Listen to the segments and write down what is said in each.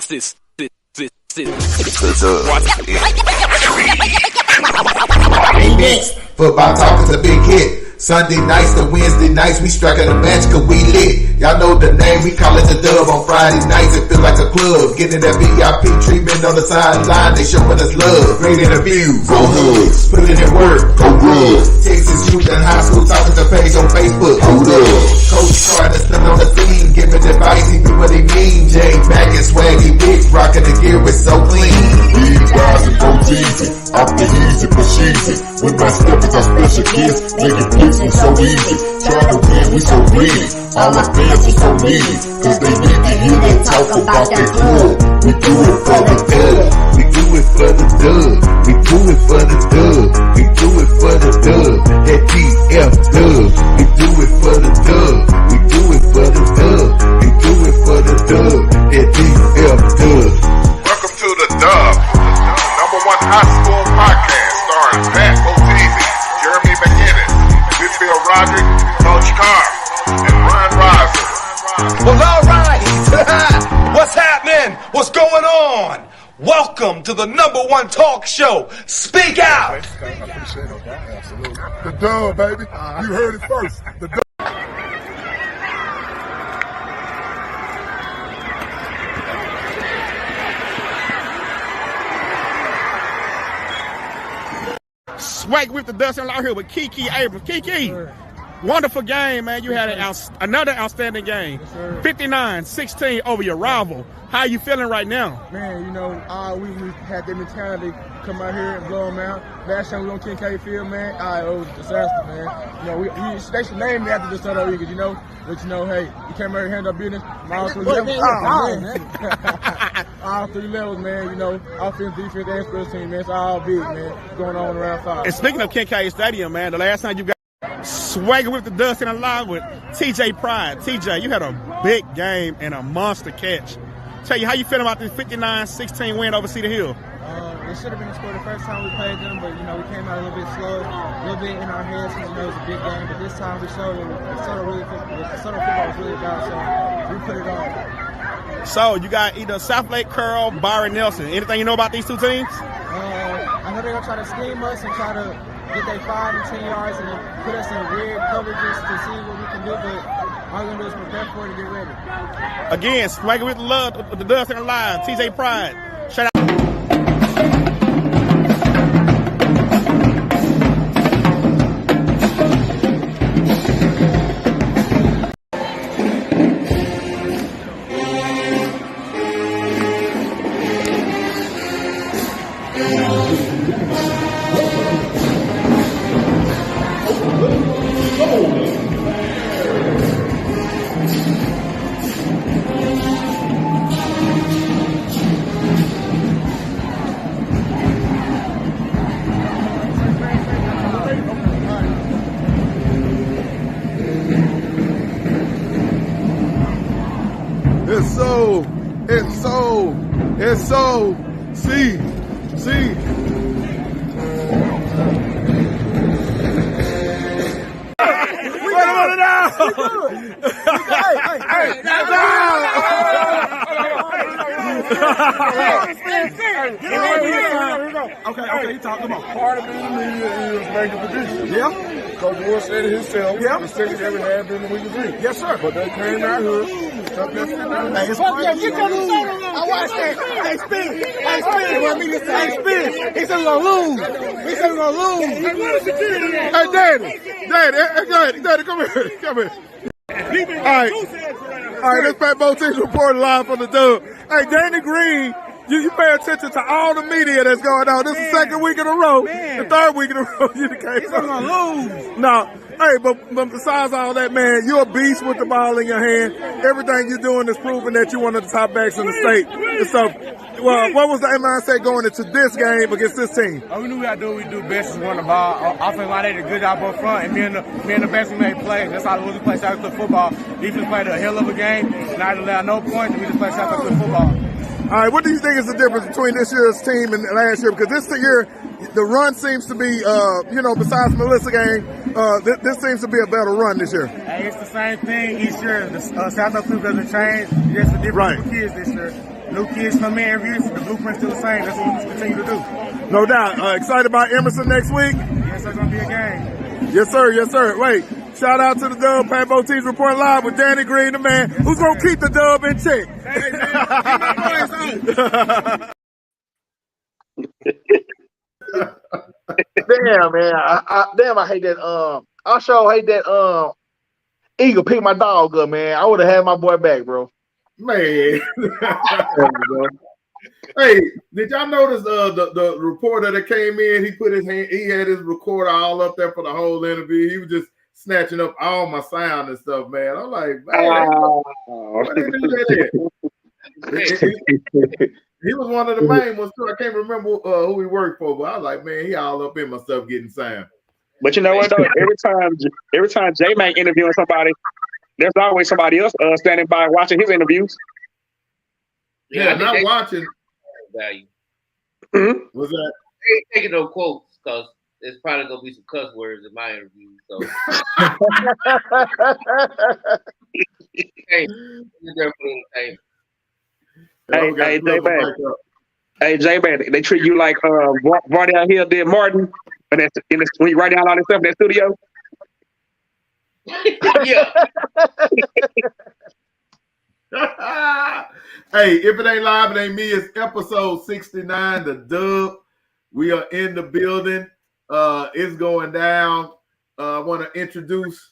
Next, football talk is a big hit. Sunday nights to Wednesday nights, we striking a match cause we lit. Y'all know the name, we call it the Dub. On Friday nights, it feel like a club. Getting that VIP treatment on the sideline, they showing us love. Great interviews, go Hoods. Putting in work, go Reds. Texas youth and high school talking to page on Facebook, hold up. Coach Carter still on the scene, giving advice, he do what he mean. Jay back and swaggy big, rocking the gear, it's so clean. We rise and go easy, off the easy but cheesy. With my steppers, our special kids, making pleasing so easy. Trying to win, we so greedy. All our fans are so needy, cause they need to hear them talk about that club. We do it for the dub. We do it for the dub. We do it for the dub. We do it for the dub. That TF dub. We do it for the dub. We do it for the dub. We do it for the dub. That TF dub. Welcome to the Dub, #1 high school podcast starring Pat Oteezy, Jeremy McInnes, Whitfield Roderick, Coach Carr, and Ryan Riser. Well, all right. What's happening? What's going on? Welcome to the #1 talk show. Speak out. The Dub, baby. You heard it first. The Dub. Swag with the Dustin out here with Kiki Abrams. Kiki, wonderful game, man. You had another outstanding game. 59-16 over your rival. How you feeling right now? Man, you know, we had that mentality come out here and blow them out. Last time we were on Kincaid Field, man, it was a disaster, man. You know, they should name me after the Soto Eagles, you know. But, you know, hey, you came out here and handle business. All 3 levels. All 3 levels, man. You know, offense, defense, and special team, man. It's all big, man. Going on around 5. And speaking of Kincaid Stadium, man, the last time you got swagging with the Dustin alive with TJ Pride. TJ, you had a big game and a monster catch. Tell you, how you feeling about this 59-16 win over Cedar Hill? It should have been a score the first time we played them, but, you know, we came out a little bit slow, a little bit in our heads since, you know, it was a big game. But this time we showed what Soto football was really about, so we put it on. So, you got either Southlake Curl, Byron Nelson. Anything you know about these two teams? I know they're going to try to scheme us and try to get their 5 and 10 yards and put us in weird coverages to see what we can do, but all we're going to do is prepare for it and get ready. Again, swagging with love, with the Dustin alive, TJ Pride. Shout out. It's so, see. Okay, he talking about Part of being the media is making predictions. Yeah. Coach Moore said it himself. Yeah. The secondary had been the week of 3. Yes, sir. But they came out here. Stuff that shit down. Hey, it's crazy. I watched that. Hey, Spin. Hey, Spin. He said we're going to lose. Hey, Daddy, come here. All right, let's Pat Boteezy reporting live from the Dub. Hey, Danny Green, you pay attention to all the media that's going on. This is the second week in a row, the third week in a row. You can't. He's going to lose. No. Hey, but besides all that, man, you're a beast with the ball in your hand. Everything you're doing is proving that you're one of the top backs in the state. And so, well, what was the mindset going into this game against this team? We knew we had to do what we do best is run the ball. Offense line did a good job up front, and me and the best we made plays. That's how we play South Cliff football. Defense played a hell of a game, and I didn't allow no points, and we just played South Cliff football. All right, what do you think is the difference between this year's team and last year? Because this year, the run seems to be, besides Melissa game, this seems to be a better run this year. Hey, it's the same thing each year. The South Cliff doesn't change. Just the different kids this year. new kids come in every year. The blueprint's still the same. That's what we must continue to do. No doubt. Excited about Emerson next week? Yes, that's going to be a game. Yes, sir. Yes, sir. Wait. Shout out to the Dub. Pat Boteach report live with Danny Green, the man. Yes, who's going to keep the Dub in check? Hey, Damn, man. I hate that. I sure hate that. Eagle pick my dog up, man. I would have had my boy back, bro. Man. Hey, did y'all notice the reporter that came in? He put his hand. He had his recorder all up there for the whole interview. He was just snatching up all my sound and stuff, man. I'm like, man, what they do that at? He was one of the main ones too. I can't remember who he worked for, but I was like, man, he all up in my stuff getting sound. But you know what though? Every time J-Mac interviewing somebody, there's always somebody else standing by watching his interviews. Yeah, not watching. Value. Mm-hmm. What's that? I ain't taking no quotes because there's probably gonna be some cuss words in my interview. So Hey, J-Man, they treat you like Vardell Hill did Martin, but when you write down all this stuff in that studio. Yeah. Hey, if it ain't live, it ain't me. It's episode 69, the Dub. We are in the building. It's going down. I want to introduce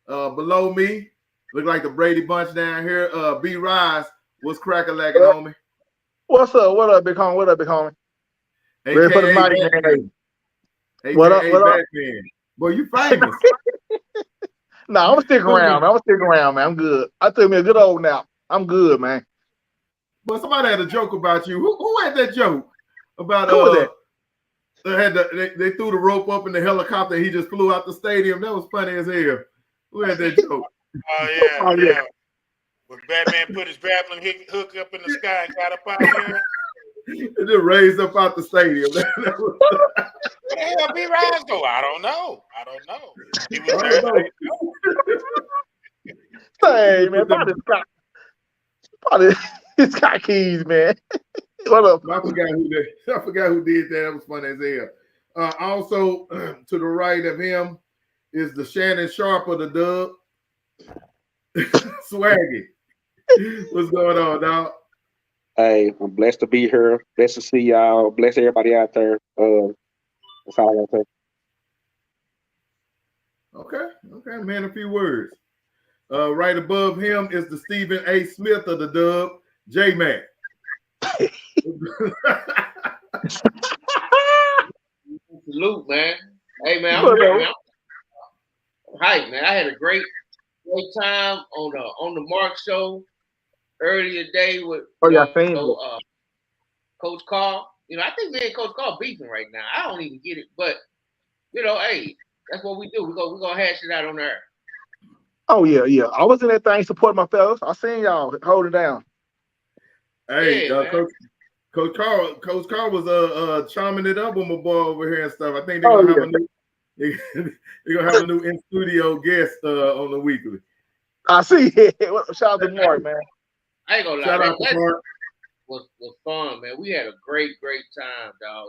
below me. Look like the Brady Bunch down here. B Rise, what's cracking like homie? What's up? What up, big homie? What up, big homie? Ready for the mic, man. What up? What up? Batman. Boy, you famous. No, I'm gonna stick around, man. Man. I'm good. I took me a good old nap. I'm good, man. But somebody had a joke about you. Who had that joke about who was that? They threw the rope up in the helicopter. He just flew out the stadium. That was funny as hell. Who had that joke? Oh yeah. When Batman put his grappling hook up in the sky and got up out there. It just raised up out the stadium. Where the hell B Rise go? I don't know. He was there. Hey man, probably Scott Keys, man. What up? I forgot who did that. That was funny as hell. Also, to the right of him is the Shannon Sharp of the Dub. Swaggy. What's going on, dog? Hey, I'm blessed to be here. Blessed to see y'all. Bless everybody out there. That's all I gotta say. Okay, man. A few words. Right above him is the Stephen A. Smith of the Dub, J-Mac. Salute, man. Hey, man, I'm hyped, man. I had a great time on the Mark show earlier today with Coach Carl. You know, I think me and Coach Carl beefing right now. I don't even get it, but you know, hey, that's what we do. We're gonna hash it out on there. Oh yeah. I was in that thing supporting my fellas. I seen y'all hold it down. Hey, Coach Carl was charming it up with my boy over here and stuff. I think they're gonna have a new in studio guest on the weekly. I see. Shout out to Mark, man. I ain't gonna lie. Shout out to Mark. Was fun, man. We had a great time, dog.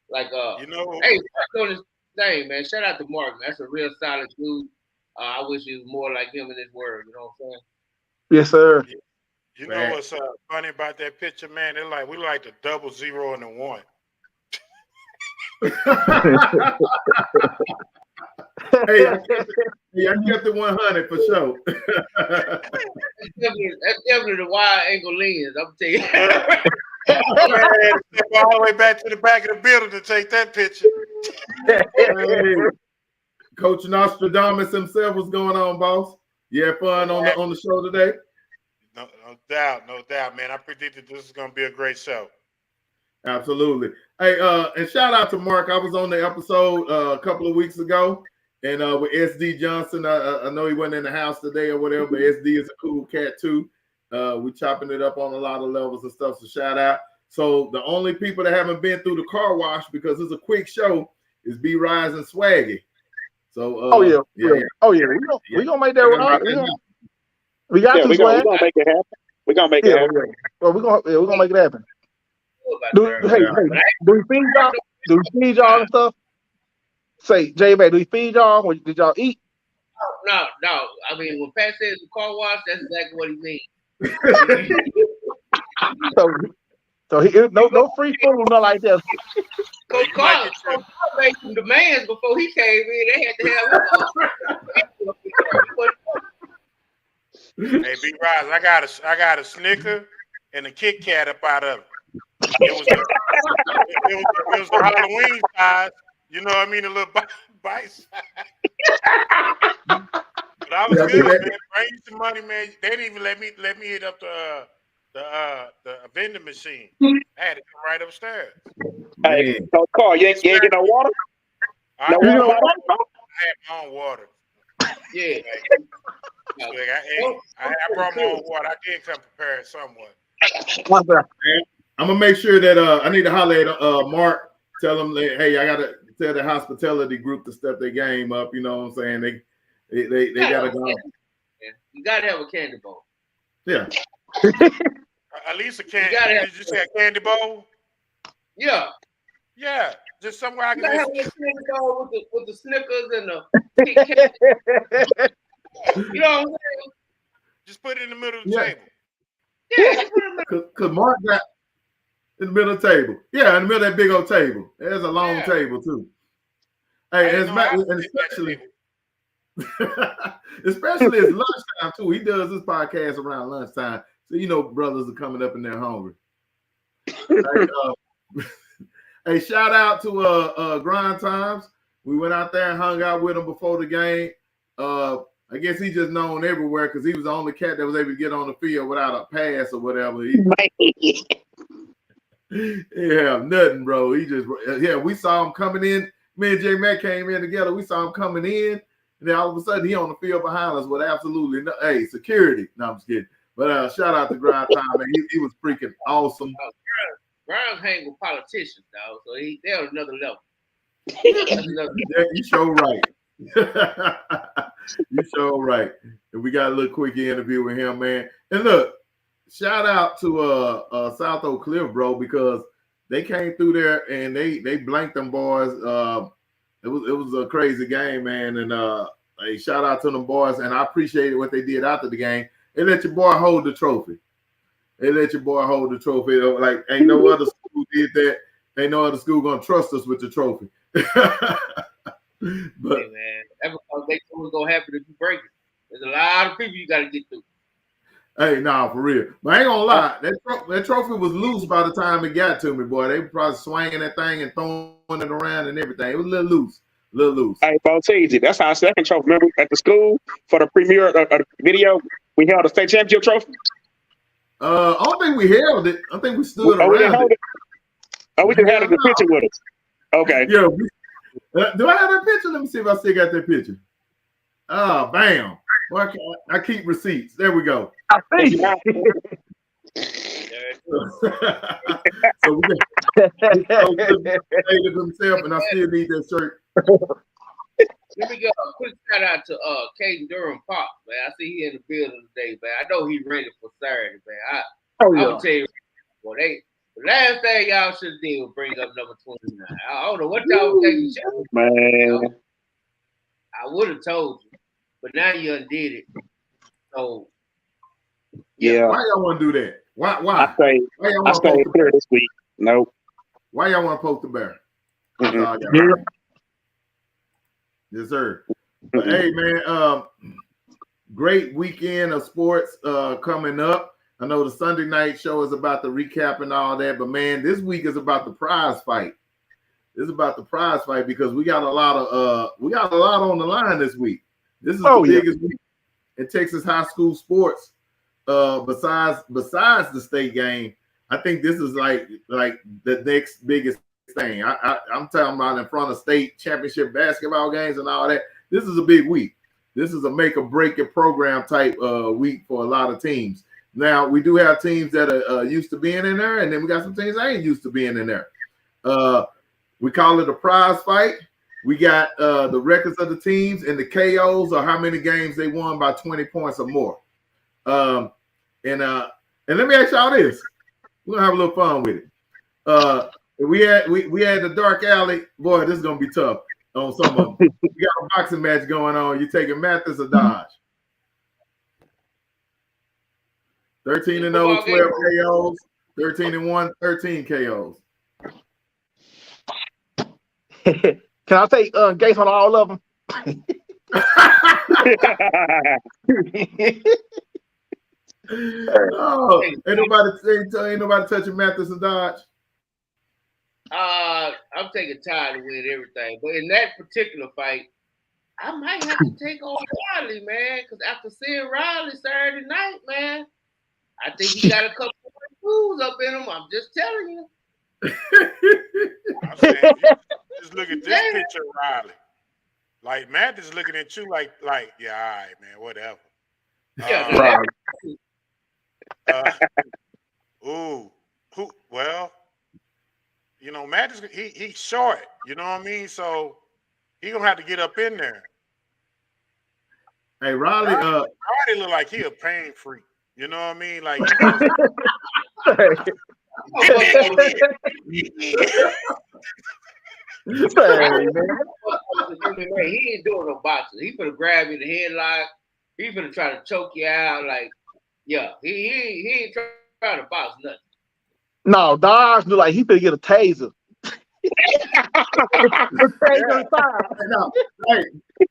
Like you know, hey, on this thing, man. Shout out to Mark, man. That's a real solid dude. I wish he was more like him in his word. You know what I'm saying? Yes, sir. You know what's funny about that picture, man? We like the 00 and the 1. Hey, I kept it 100 for sure. That's definitely the wide angle lens. I'm telling you. Step all the way back to the back of the building to take that picture. Hey, Coach Nostradamus himself, what's going on, boss? You had fun on the show today? No doubt, man. I predicted this is going to be a great show. Absolutely. Hey, and shout out to Mark. I was on the episode a couple of weeks ago, and with SD Johnson. I know he wasn't in the house today or whatever, but SD is a cool cat too. We chopping it up on a lot of levels and stuff. So shout out. So the only people that haven't been through the car wash because it's a quick show is B Rise and Swaggy. So Oh yeah. We gonna make that right. We got to, Swag. We're gonna make it happen. We're gonna make it Yeah, happen. well, we're gonna make it happen. Do we feed y'all? Do we feed y'all and stuff? Say, J-Bay, do we feed y'all? Or did y'all eat? No. I mean, when Pat says the car wash, that's exactly what he means. So he no free food, nothing like that. Coach Carl made some demands before he came in. They had to have. Hey, Big Rise, I got a Snicker and a Kit Kat up out of it. It was the Halloween size. You know what I mean? A little bite size. But I was good, man. Bring you some money, man. They didn't even let me hit up the vending machine. I had to come right upstairs. Hey, so Carl, you ain't get no water? I had my own water. Yeah. I brought my own water. I did come prepared somewhat. I'm gonna make sure that I need to holler at Mark. Tell them that, hey, I gotta tell the hospitality group to step their game up. You know what I'm saying? They gotta go. You gotta have a candy bowl. Yeah. At least a candy. Did you say a candy bowl? Yeah. Yeah. Just somewhere I can. You have a candy bowl with the Snickers and the Kit Kat. You know what I'm saying? Just put it in the middle of the table. Yeah. Cause Mark got in the middle of the table. Yeah, in the middle of that big old table. There's a long table too. Hey, and especially it's lunchtime too. He does this podcast around lunchtime. So you know brothers are coming up and they're hungry. Hey, shout out to Grind Times. We went out there and hung out with him before the game. I guess he just known everywhere because he was the only cat that was able to get on the field without a pass or whatever. Yeah, nothing, bro. He just we saw him coming in. Me and J Mac came in together. We saw him coming in, and then all of a sudden he on the field behind us with absolutely no security. No, I'm just kidding. But shout out to Grind Time, man. He was freaking awesome. Browns hang with politicians, dog. So they're on another level. Yeah, you sure right. You sure right. And we got a little quick interview with him, man. And look, shout out to South Oak Cliff, bro, because they came through there and they blanked them boys. It was a crazy game, man. And shout out to them boys, and I appreciated what they did after the game. They let your boy hold the trophy. Like ain't no other school did that. Ain't no other school gonna trust us with the trophy. But hey, man, that's because they was gonna happen if you break it. There's a lot of people you gotta get through. Hey, nah, for real. But I ain't gonna lie, that trophy was loose by the time it got to me, boy. They were probably swinging that thing and throwing it around and everything. It was a little loose. Hey, Boteezy, that's our second trophy. Remember at the school for the premiere of the video, we held a state championship trophy. I don't think we held it. I think we stood around we didn't hold it. Oh, we just had a picture with us. Okay. Yeah. Do I have that picture? Let me see if I still got that picture. Oh, bam. Well, I keep receipts. There we go. I see. So we got himself, and I still need that shirt. Let me go. Quick shout out to Caden Durham Pop, man. I see he in the building today, man. I know he's ready for Saturday, man. I'm gonna tell you, well, the last thing y'all should have did was bring up number 29. I don't know what y'all was taking shots. Man, you know? I would have told you, but now you undid it. So yeah. Why y'all want to do that? Why? I stay clear this week. Nope. Why y'all want to poke the bear? Yes, sir. But hey, man, great weekend of sports coming up. I know the Sunday night show is about the recap and all that, but man, this week is about the prize fight. This is about the prize fight because we got a lot on the line this week. This is the biggest week in Texas high school sports. Besides the state game, I think this is like the next biggest thing. I'm talking about in front of state championship basketball games and all that. This is a big week. This is a make or break it program type week for a lot of teams. Now we do have teams that are used to being in there, and then we got some teams that ain't used to being in there. We call it a prize fight. We got the records of the teams and the KOs or how many games they won by 20 points or more. And And let me ask y'all this: we're gonna have a little fun with it. We had the dark alley. Boy, this is gonna be tough on some of them. We got a boxing match going on. You taking Mathis or Dodge? 13-0, 12 KOs. 13-1, 13 KOs. Can I take Gates on all of them? Oh, ain't nobody touching Mathis and Dodge. I'm taking Ty to win everything, but in that particular fight, I might have to take on Riley, man, because after seeing Riley Saturday night, man, I think he got a couple of moves up in him. I'm just telling you. I'm saying, just look at this picture of Riley. Like Matt is looking at you like, yeah, all right, man, whatever. Well, you know, Matt is he's short, you know what I mean? So he gonna have to get up in there. Hey, Riley look like he a pain freak. You know what I mean? Like he ain't doing no boxing. He finna grab you in the headlock. He finna try to choke you out. Like, yeah, he ain't trying to box nothing. No, Dodge look like he finna get a taser.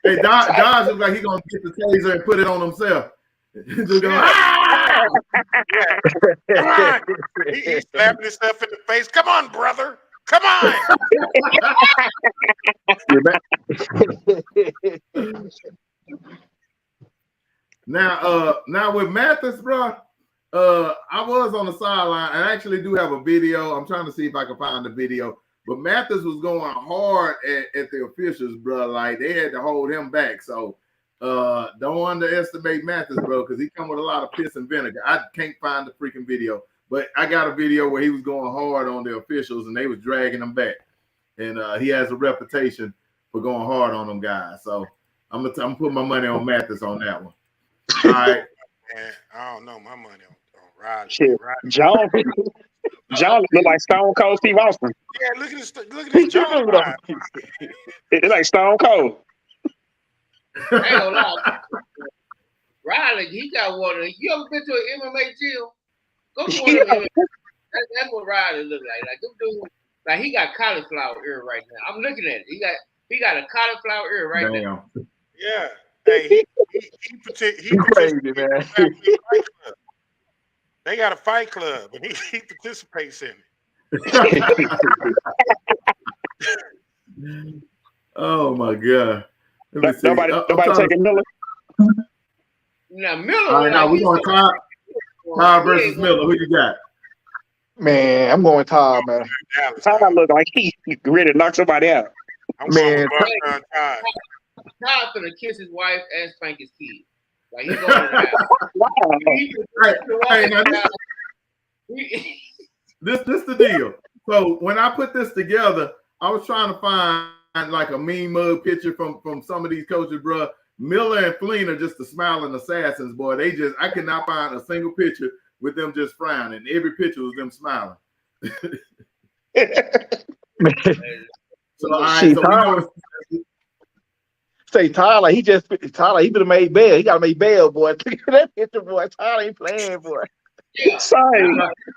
Hey, Dodge look like he gonna get the taser and put it on himself. He's slapping himself in the face. Come on, brother. Come on. Now with Mathis, bro, I was on the sideline. I actually do have a video. I'm trying to see if I can find the video. But Mathis was going hard at the officials, bro. Like they had to hold him back. So don't underestimate Mathis, bro, because he come with a lot of piss and vinegar. I can't find the freaking video, but I got a video where he was going hard on the officials and they was dragging him back. And he has a reputation for going hard on them guys. So I'm putting my money on Mathis on that one. All right. Man, I don't know my money on Riley. Shit, John look like Stone Cold Steve Austin. Yeah, look at this John. It's like Stone Cold. I ain't gonna lie. Riley, he got one. You ever been to an MMA gym? Go to one of them. That's what Riley look like. Like them dudes, like he got cauliflower ear right now. I'm looking at it. He got a cauliflower ear right now. Yeah. Hey, he crazy, man. They got a fight club, and he participates in it. Oh my God! Nobody taking Miller. Now Miller. All right, now we're going Todd versus Miller. Who you got? Man, I'm going Todd, man. Todd look like he ready to knock somebody out. Todd gonna kiss his wife and spank his kid. Like he's going to This the deal. So when I put this together, I was trying to find like a mean mug picture from some of these coaches, bro. Miller and Fleener are just the smiling assassins, boy. I could not find a single picture with them just frowning. Every picture was them smiling. Say Tyler, he been made bail. He got to make bail, boy. Look at that picture, boy. Tyler ain't playing, boy. Sorry.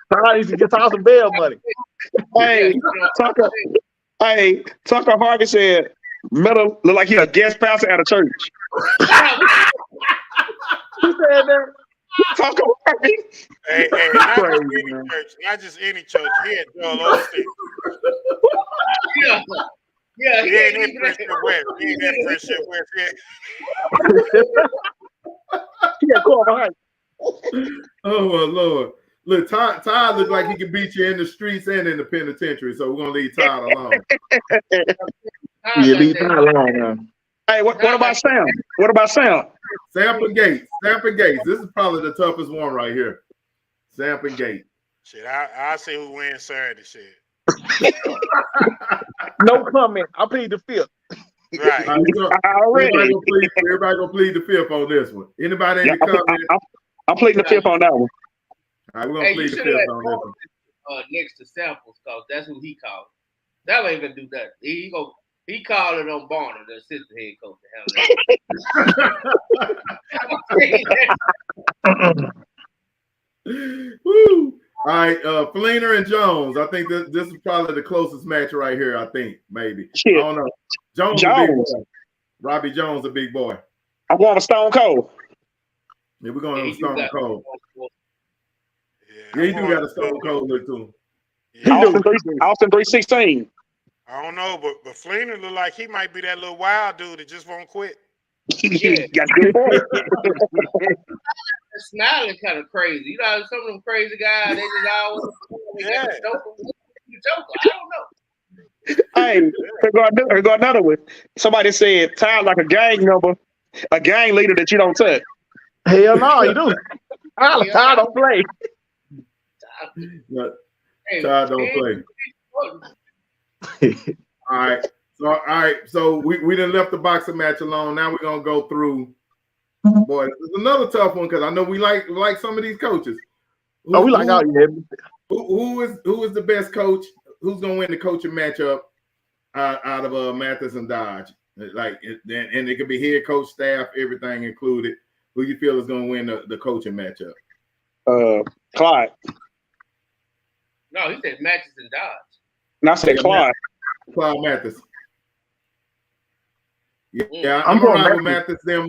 Tyler needs to get Tyler some bail money. Tucker Harvey said Miller look like he a guest pastor at a church. Who said that? Tucker Harvey. Hey, not just any church. He had Joel Osteen. Yeah, he ain't in Christian West. He ain't in Christian West yet. He got caught behind. Oh my Lord! Look, Todd looks like he can beat you in the streets and in the penitentiary. So we're gonna leave Todd alone. Yeah, leave Todd alone now. Hey, what about Sam? What about Sam? Sample Gates. This is probably the toughest one right here. Sample Gates. Shit, I say who wins Saturday. Shit. No comment. I plead the fifth. Right. Everybody gonna plead the fifth on this one. Anybody in the comment? I'm pleading the fifth on that one. All right, we're gonna plead the fifth on this one. Next to Samples, cause that's who he called. That ain't gonna do that. He called it on Barner, the assistant head coach. Woo! All right, Fleener and Jones. I think this is probably the closest match right here. I think maybe. Shit. I don't know. Jones. A big boy. Robbie Jones, a big boy. I'm going to Stone Cold. Yeah, we're going to Stone Cold. Yeah, he do got a Stone Cold look to him. Yeah. Austin 316. I don't know, but Fleener look like he might be that little wild dude that just won't quit. Yeah. Got good point. Smiling kind of crazy. You know, some of them crazy guys, they just always got the joker. I don't know. Hey, here go another one. Somebody said, "Ty like a gang member, a gang leader that you don't touch." Hell no, you do. Ty don't play. Ty don't play. All right. So we done left the boxing match alone. Now we're gonna go through. Boy, it's another tough one because I know we like some of these coaches. We like all you. Who is the best coach? Who's gonna win the coaching matchup out of Mathis and Dodge? Like, and it could be head coach, staff, everything included. Who you feel is gonna win the coaching matchup? Clyde. No, he said Mathis and Dodge. And I said Clyde. Clyde Mathis. Yeah, I'm going with Mathis. Them.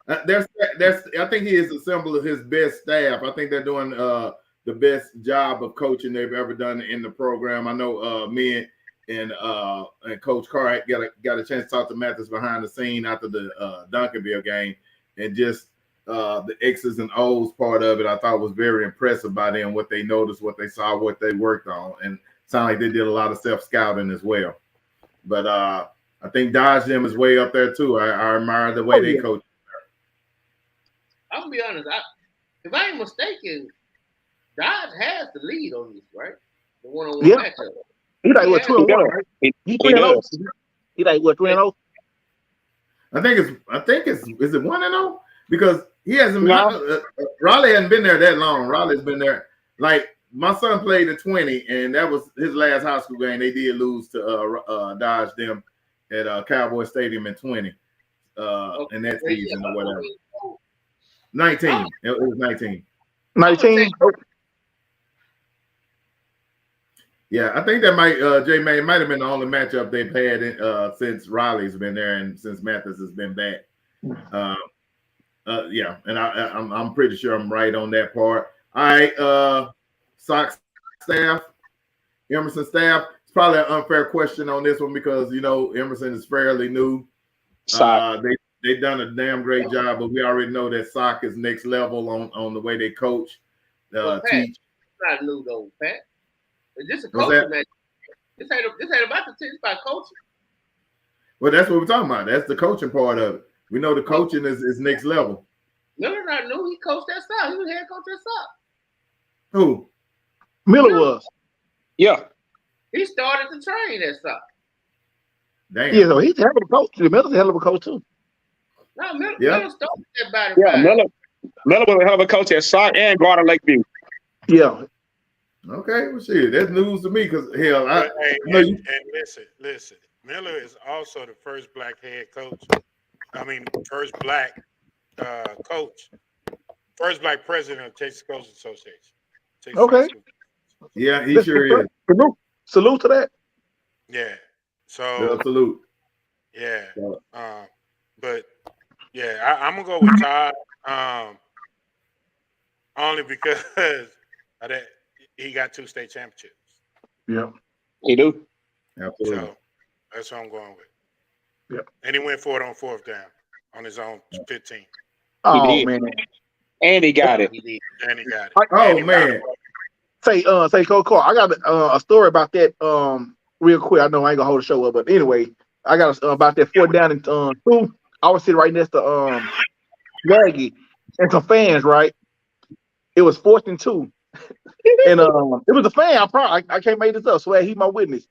I think he has assembled his best staff. I think they're doing the best job of coaching they've ever done in the program. I know me and Coach Carr got a chance to talk to Mathis behind the scene after the Duncanville game, and just the X's and O's part of it I thought was very impressive by them, what they noticed, what they saw, what they worked on, and it sounded like they did a lot of self-scouting as well. But I think Dodge them is way up there too. I admire the way they coach. I'm gonna be honest. If I ain't mistaken, Dodge has the lead on this, right? The one-on-one matchup. He like what 2-1, right? He 3-0. He like what 3-0? I think it's is it 1-0? Because he hasn't been, Raleigh hasn't been there that long. Raleigh's been there. Like, my son played in 20, and that was his last high school game. They did lose to Dodge them at Cowboy Stadium in 20 in that season or whatever. 19. It was 19. 19? Yeah, I think that might J-May might have been the only matchup they've had since Raleigh's been there and since Mathis has been back. Yeah, and I'm pretty sure I'm right on that part. All right, Sox staff, Emerson staff. It's probably an unfair question on this one because Emerson is fairly new. They've done a damn great job, but we already know that Sock is next level on the way they coach. Pat, teach. It's not new though, Pat. It's just a coaching match. This ain't about the team, it's about coaching. Well, that's what we're talking about. That's the coaching part of it. We know the coaching is next level. Miller not new. He coached that Sock. He was head coach at Sock. Who? Miller was. Yeah. He started to train at Sock. Damn. Yeah, so he's a hell of a coach. Miller's a hell of a coach too. No, Miller started that body. Yeah, Miller was a hell of a coach at Sock and Garden Lakeview. Yeah. Okay, well, shit, that's news to me because hell, and listen. Miller is also the first black head coach. I mean, first black coach, first black president of Texas Coaches Association. Okay. Yeah, he sure is. Salute to that. Yeah. So salute. Yeah. But yeah, I'm gonna go with Todd. Only because of that he got 2 state championships. Yeah. He do. Absolutely. So that's what I'm going with. Yeah. And he went for it on 4th down on his own 15. Oh man. And he got it. And he got it. Oh man. Say Coach Carr, I got a story about that real quick. I know I ain't gonna hold the show up, but anyway, I got about that 4th down and 2. I was sitting right next to Maggie and some fans, right? It was 4th and 2. And it was a fan. I can't make this up. Swear he my witness.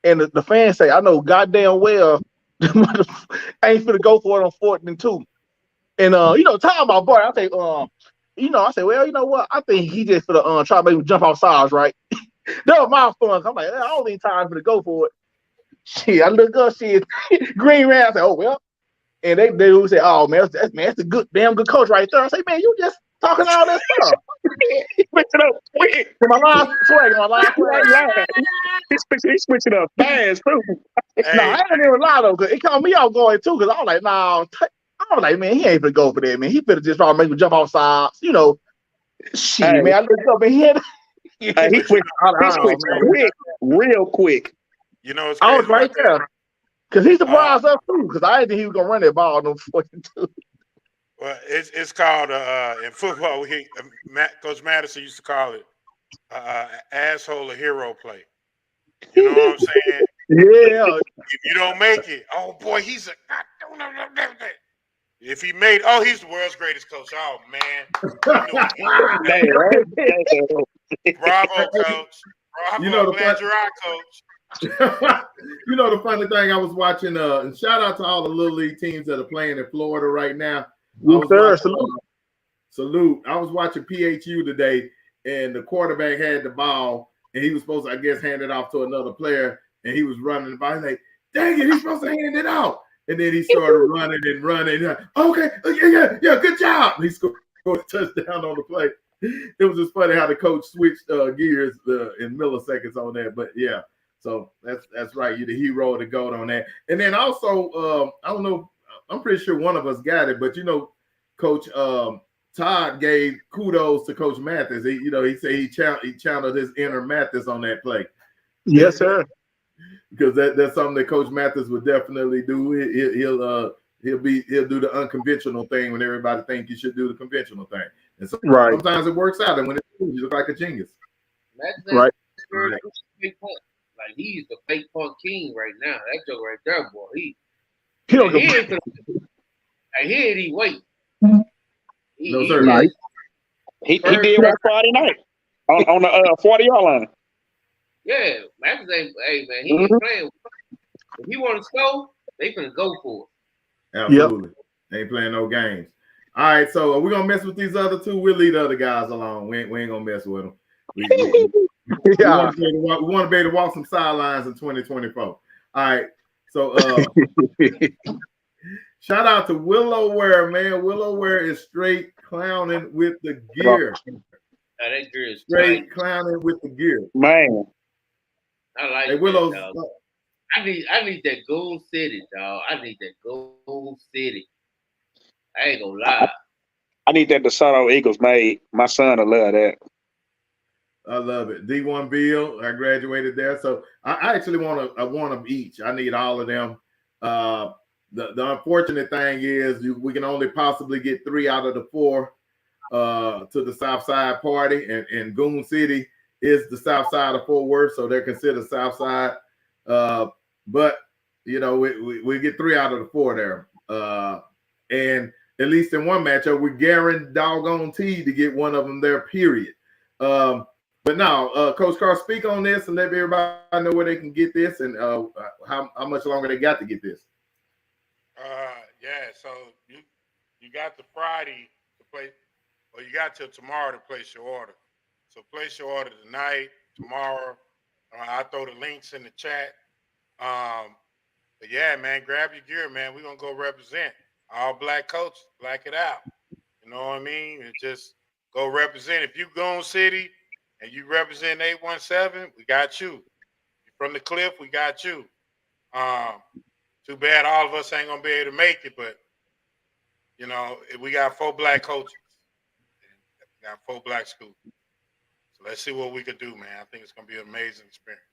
And the fans say, I know goddamn well I ain't finna go for it on 4th and 2. And talking about boy, I say, I said, well, you know what? I think he just for the try to make me jump off sides, right? That was my fun. I'm like, I don't need time for to go for it. Shit, I look up, shit, Green Ran. I said, oh well. And they would say, oh man, that's a damn good coach right there. I say, man, you just talking all that stuff. He switched it up quick. My last swag. He switched it up fast too. No, I didn't even lie though, because it caught me off going too. Because I was like, nah, I was like, man, he ain't finna go for that, man. He finna just try to make me jump off sides, Shit, man, I looked up and he had. He switched quick, real quick. You know, it's I was right there. Because he surprised us too, because I didn't think he was gonna run that ball no 42. Well, it's called in football. Coach Madison used to call it asshole or hero play. You know what I'm saying? Yeah. If you don't make it, oh boy, he's a. If he made, he's the world's greatest coach. Oh man, bravo, coach. Bravo, glad you're our coach. The funny thing, I was watching, and shout out to all the little league teams that are playing in Florida right now. Salute. I was watching PHU today, and the quarterback had the ball, and he was supposed to, I guess, hand it off to another player, and he was running by. He's like, dang it, he's supposed to hand it out. And then he started running and running. Okay, yeah, good job. He scored a touchdown on the play. It was just funny how the coach switched gears in milliseconds on that, but yeah. So that's right. You're the hero of the GOAT on that. And then also, I don't know, I'm pretty sure one of us got it, but Coach Todd gave kudos to Coach Mathis. He said he channeled his inner Mathis on that play. Yes, sir. Because that's something that Coach Mathis would definitely do. He'll do the unconventional thing when everybody thinks you should do the conventional thing. And sometimes it works out, and when it's you look like a genius. Right. Like he's the fake punk king right now. That joke right there, boy. He ain't he wait. No, sir. He did one Friday night on the 40-yard line. Yeah, Max ain't. Hey man, he ain't playing. If he want to score, they finna go for it. Absolutely. Yep. They ain't playing no games. All right, so are we gonna mess with these other two? We'll leave the other guys alone. We ain't gonna mess with them. We want to be able to walk some sidelines in 2024. All right. So shout out to Willow Ware, man. Willow Ware is straight clowning with the gear. That gear is straight clowning with the gear. Man. I like it, Willow's. I need that Gold City, dog. I need that Gold City. I ain't gonna lie. I need that DeSoto Eagles made. My son will love that. I love it. D1 Bill, I graduated there. So I actually want one of each. I need all of them. The unfortunate thing is we can only possibly get 3 out of the 4 to the South Side party. And Goon City is the South Side of Fort Worth, so they're considered South Side. But, we get 3 out of the 4 there. And at least in one matchup, we're guaranteed to get one of them there, period. But now, Coach Carr, speak on this and let everybody know where they can get this and how much longer they got to get this. Yeah, so you got the Friday to play, or you got till tomorrow to place your order. So place your order tonight, tomorrow. I'll throw the links in the chat. But yeah, man, grab your gear, man. We're going to go represent. All black coaches, black it out. You know what I mean? And just go represent. If you Goon City and you represent 817, we got you. You're from the Cliff, we got you. Too bad all of us ain't going to be able to make it, but, we got 4 black coaches. We got 4 black schools. So let's see what we can do, man. I think it's going to be an amazing experience.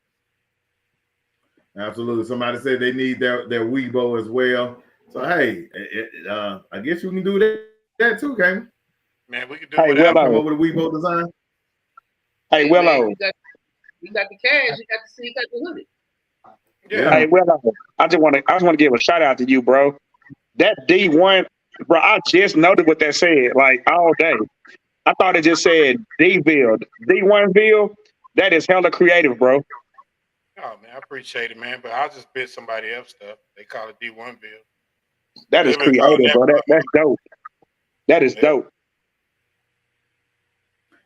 Absolutely. Somebody said they need their Weibo as well. So, hey, I guess you can do that too, can't you? Man, we can do whatever. Come up with a Weibo design. Hey, Willow. You got the cash. You got the hoodie. Yeah. Hey, Willow. I just want to give a shout out to you, bro. That D1, bro. I just noted what that said like all day. I thought it just said D-Ville, D1Ville. That is hella creative, bro. Oh man, I appreciate it, man. But I'll just bid somebody else stuff. They call it D1Ville. That is creative, bro. That's dope. That is dope.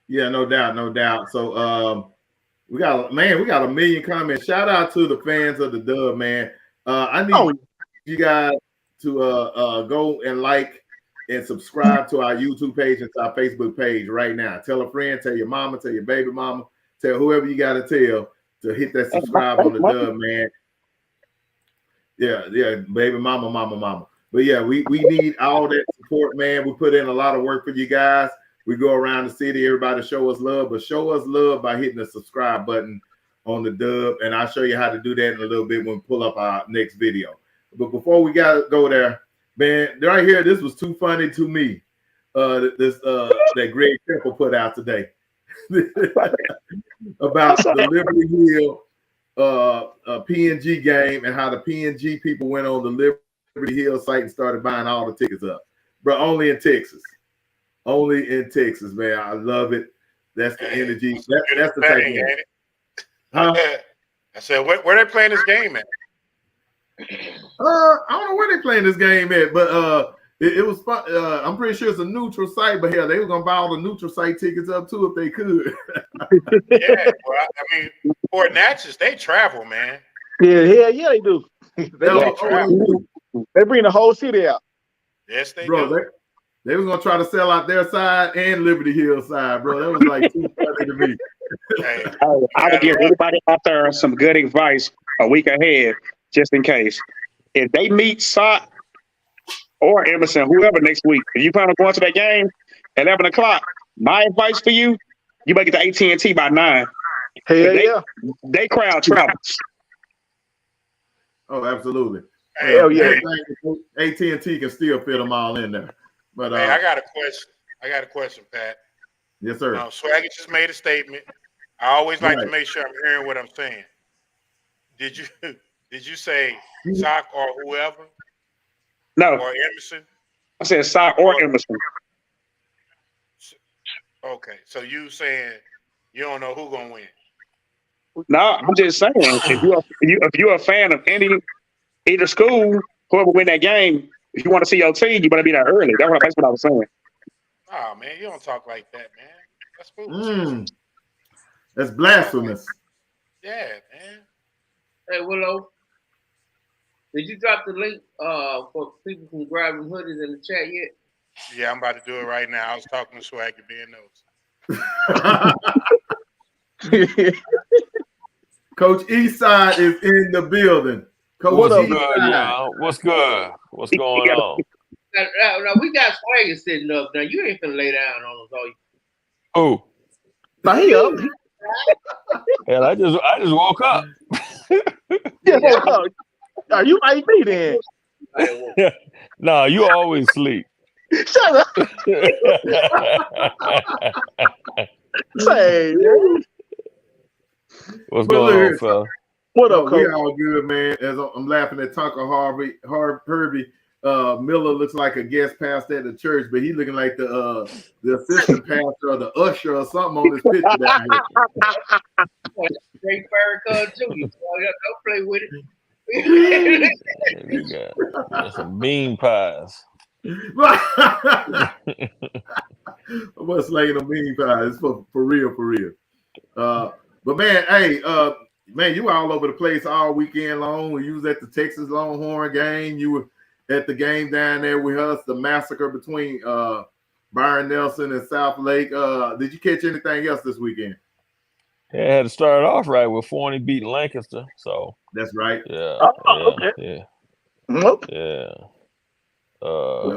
Yeah, no doubt, no doubt. So we got a million comments. Shout out to the fans of the Dub, man. I need you guys to go and like and subscribe to our YouTube page and to our Facebook page right now. Tell a friend, tell your mama, tell your baby mama, tell whoever you got to tell to hit that subscribe on the Dub, man. Yeah, baby mama. But yeah, we need all that support, man. We put in a lot of work for you guys. We go around the city, everybody show us love, but show us love by hitting the subscribe button on the Dub. And I'll show you how to do that in a little bit when we pull up our next video. But before we go there, man, right here, this was too funny to me. That Greg Temple put out today about the Liberty Hill PNG game and how the PNG people went on the Liberty Hill site and started buying all the tickets up. But only in Texas. Only in Texas, man. I love it. That's the energy. That's the type of Huh? I said, where they playing this game at? I don't know where they playing this game at, but it was fun. I'm pretty sure it's a neutral site, but hell, they were gonna buy all the neutral site tickets up too if they could. Yeah, well, I mean, Fort Natchez, they travel, man. Yeah, they do. They bring the whole city out. Yes, they do. They was gonna try to sell out their side and Liberty Hill side, bro. That was like too funny to me. I would give everybody out there some good advice a week ahead, just in case. If they meet Sock or Emerson, whoever next week, if you plan on going to that game at 11 o'clock, my advice for you, you better get to AT&T by 9. They crowd travels. Oh, absolutely. Hell yeah. AT&T can still fit them all in there. But hey, I got a question, Pat. Yes, sir. Swaggy just made a statement. I always like to make sure I'm hearing what I'm saying. Did you say Sock or whoever? No. Or Emerson? I said Sock or Emerson. Okay, so you saying you don't know who gonna win? No, I'm just saying if you're a fan of either school, whoever win that game, if you want to see your team, you better be there early. That's what I was saying. Oh man, you don't talk like that, man. That's foolish. That's blasphemous. Yeah, man. Hey Willow, did you drop the link for people who grab them hoodies in the chat yet? Yeah, I'm about to do it right now. I was talking to Swaggy being nosy. Coach Eastside is in the building. Coach What's good, y'all? What's good? What's going on? Now, we got Swaggy sitting up. Now you ain't finna lay down on us, are you? Oh. Now he up. Hell, I just woke up. You might be then. No, you always sleep. Shut up. Say, what's going on, fella? What up, we all good, man. As I'm laughing at Tucker Herbie. Miller looks like a guest pastor at the church, but he looking like the assistant pastor or the usher or something on this picture down here. Great Farrakhan too. Don't play with it. We got some bean pies. What's like a bean pie? It's for real. But man, hey, man, you were all over the place all weekend long. You was at the Texas Longhorn game. You were at the game down there with us, the massacre between Byron Nelson and South Lake. Did you catch anything else this weekend? Yeah, I had to start off right with Forney beating Lancaster. So that's right. Yeah. Okay. Yeah. No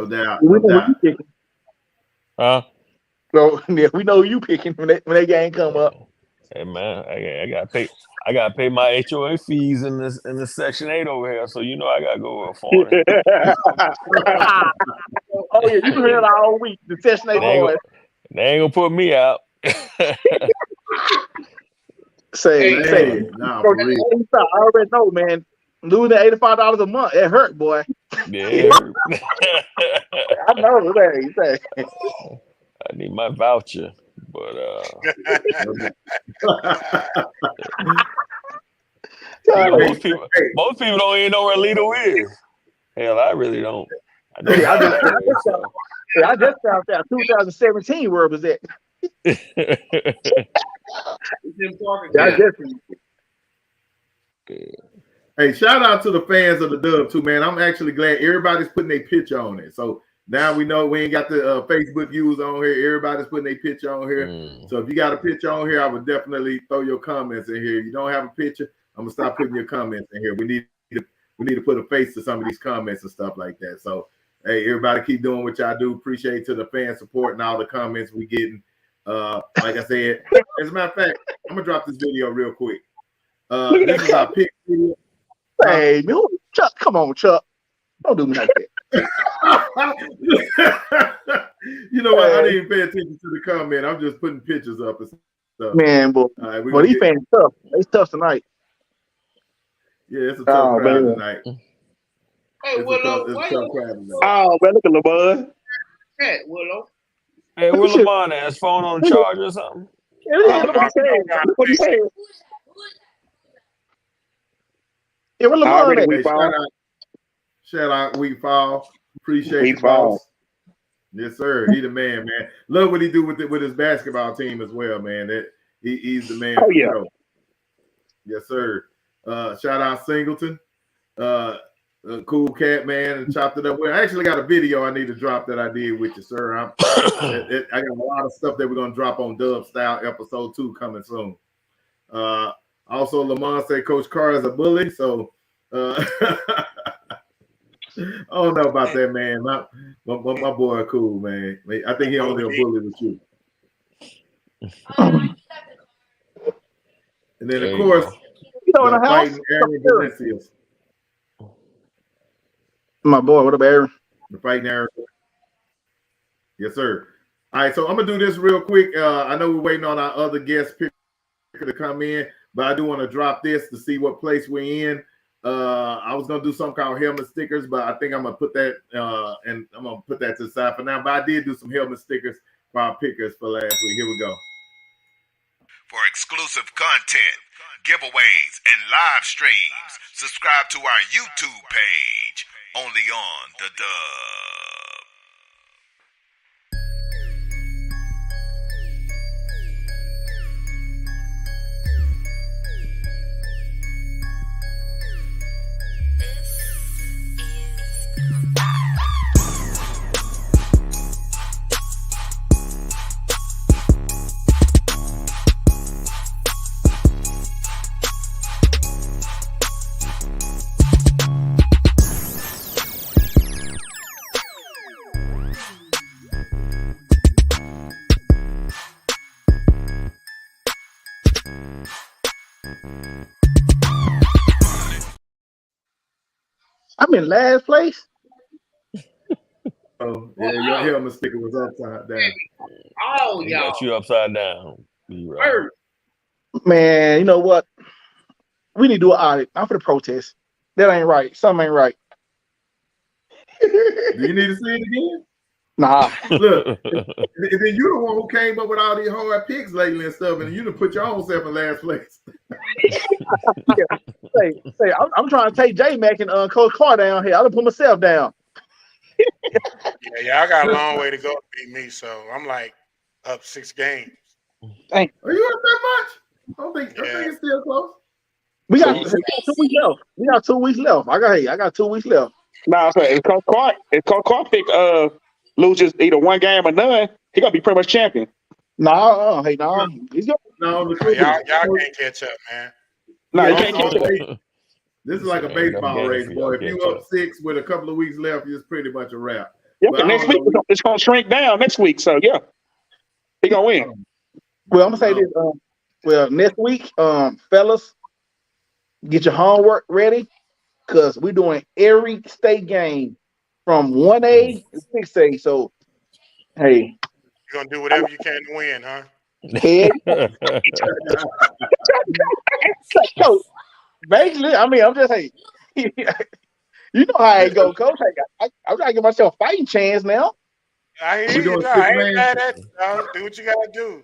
doubt. Huh? So yeah, we know you picking when that game come up. Hey man, I gotta pay my HOA fees in this Section 8 over here, so you know I gotta go with Forney. Oh yeah, you been here all week. The Section 8 boys. They ain't gonna put me out. Say, nah, for real. I already know, man. Losing $85 a month, it hurt, boy. Yeah. I know that. I need my voucher, but most people don't even know where Lido is. Hell, I really don't. I just found out 2017 where it was at. Hey, shout out to the fans of the Dub too, man. I'm actually glad everybody's putting their picture on it. So now we know we ain't got the Facebook views on here. Everybody's putting their picture on here. So if you got a picture on here, I would definitely throw your comments in here. If you don't have a picture, I'm gonna stop putting your comments in here. We need to put a face to some of these comments and stuff like that. So hey, everybody keep doing what y'all do. Appreciate to the fan support and all the comments we getting. Like I said, as a matter of fact, I'm gonna drop this video real quick. This is our pick video. Hey, Chuck, come on, Chuck. Don't do me like that. You know what? I didn't even pay attention to the comment. I'm just putting pictures up and stuff. Man, boy, these fans tough. They tough tonight. Yeah, it's a tough crowd tonight. Hey, Willow, oh, man, look at LeBud. Hey, Willow. Hey, Will LeBron has phone on charge or something? What you saying? Yeah, what LeBron shout out We Fall. Appreciate you, boss. Yes, sir. He the man, man. Love what he do with his basketball team as well, man. That he's the man. Oh, yeah. Sure. Yes, sir. Shout out Singleton. Cool cat, man, and chopped it up. Well, I actually got a video I need to drop that I did with you, sir. I got a lot of stuff that we're gonna drop on Dub Style episode 2 coming soon. Also, Lamont said Coach Carr is a bully, so I don't know about that, man. My boy, cool, man. I think he only a bully with you. And then, of course, fighting Aaron Valencius. My boy, what up, Aaron? The fighting Aaron. Yes, sir. All right, so I'm gonna do this real quick. I know we're waiting on our other guest picker to come in, but I do want to drop this to see what place we're in. I was gonna do something called helmet stickers, but I think I'm gonna put that and I'm gonna put that to the side for now. But I did do some helmet stickers for our pickers for last week. Here we go. For exclusive content, giveaways, and live streams, subscribe to our YouTube page, only on The Dub. I'm in last place. Oh, yeah, your helmet sticker was upside down. Oh, He y'all. got you upside down. Right. Man, you know what? We need to do an audit. I'm for the protest. That ain't right. Something ain't right. Do you need to see it again? Nah. Look, and then you the one who came up with all these hard picks lately and stuff, and you done put your own self in last place. Say, I'm trying to take J-Mac and Coach Carr down here. I done put myself down. Yeah, I got a long way to go to beat me, so I'm like up 6 games. Dang. Are you up that much? I think it's still close. We got 2 weeks left. We got 2 weeks left. I got 2 weeks left. Nah, so if Coach Carr pick loses either one game or none, he gonna be pretty much champion. No, he's no. Y'all can't catch up, man. No, you can't catch up. This is like a baseball race, boy. If you up 6 with a couple of weeks left, it's pretty much a wrap. Yeah, but next week it's gonna shrink down next week. So yeah, he gonna win. Well, I'm gonna say this. Well, next week, fellas, get your homework ready, cause we're doing every state game from 1A to 6A. So, hey, You're gonna do whatever you can to win, huh? Hey. Coach, basically, I mean, I'm just saying, you know how it go, Coach. I'm trying to give myself a fighting chance now. I hear you. I ain't mad at you. Do what you gotta do.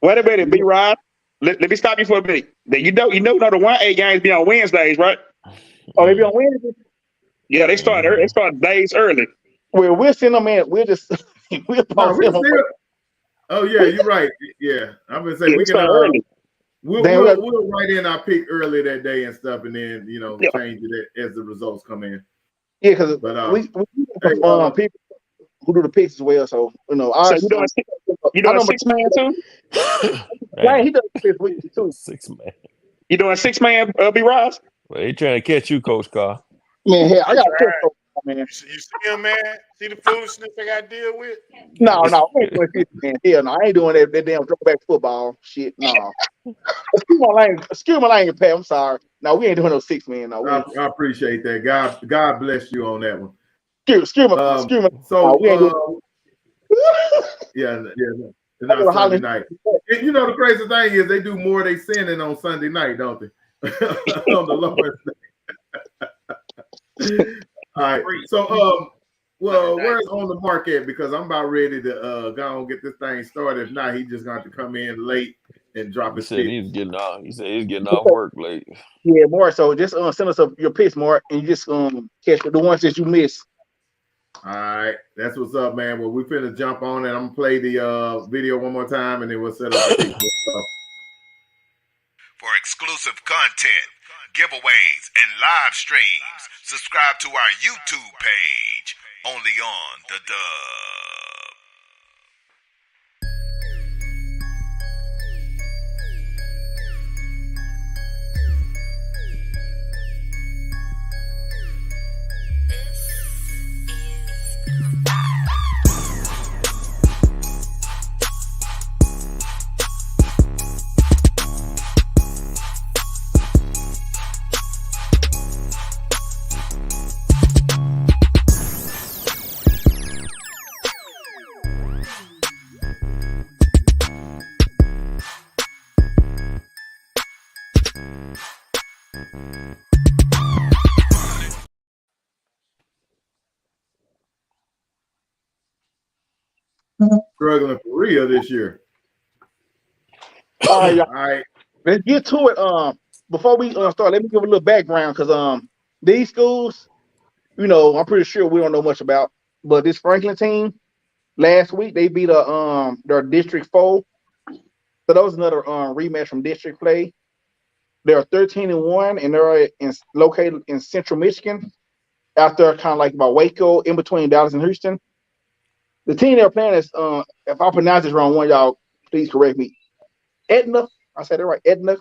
Wait a minute, B-Rod. Let me stop you for a minute. You know the 1A games be on Wednesdays, right? Oh, they be on Wednesdays? Yeah, they start days early. Well, we'll send them in. We'll just we'll post them. Oh yeah, you're right. Yeah, I'm gonna say we can. We'll write in our pick early that day and stuff, and then change it as the results come in. Yeah, because we people who do the picks as well. So so you doing 6 man too? Yeah, he does this week too. 6 man. You doing 6 man? B. Ross? Well, he trying to catch you, Coach Carr. Man, hell, I got a pick, man. You see him, man? See the foolishness I got to deal with? No, I ain't doing 50, man. Hell no, I ain't doing that damn throwback football shit. No. Excuse my language, Pat. I'm sorry. No, we ain't doing no 6 man. No, I appreciate that. God bless you on that one. Excuse me. So we ain't doing... yeah. Not Sunday night. And the crazy thing is they do more of they sinning on Sunday night, don't they? On the Lord's Day. All right. So where's On the Mark at? Because I'm about ready to go and get this thing started. If not, he's just going to come in late and drop his pick. He said he's getting off work late. Yeah, Mark. So just send us your picks, Mark, and you just catch the ones that you missed. All right, that's what's up, man. Well, we finna jump on and I'm gonna play the video one more time, and then we'll set up the pick. For exclusive content, giveaways, and live streams, subscribe to our YouTube page, only on The Dub. Struggling for real this year. All right. Let's get to it. Before we start, let me give a little background because these schools, I'm pretty sure we don't know much about, but this Franklin team last week they beat their District 4. So that was another rematch from district play. They're 13-1 and they're located in Central Michigan, after kind of like by Waco, in between Dallas and Houston. The team they're playing is, if I pronounce this wrong, one of y'all please correct me. Etna, I said it right. Etna.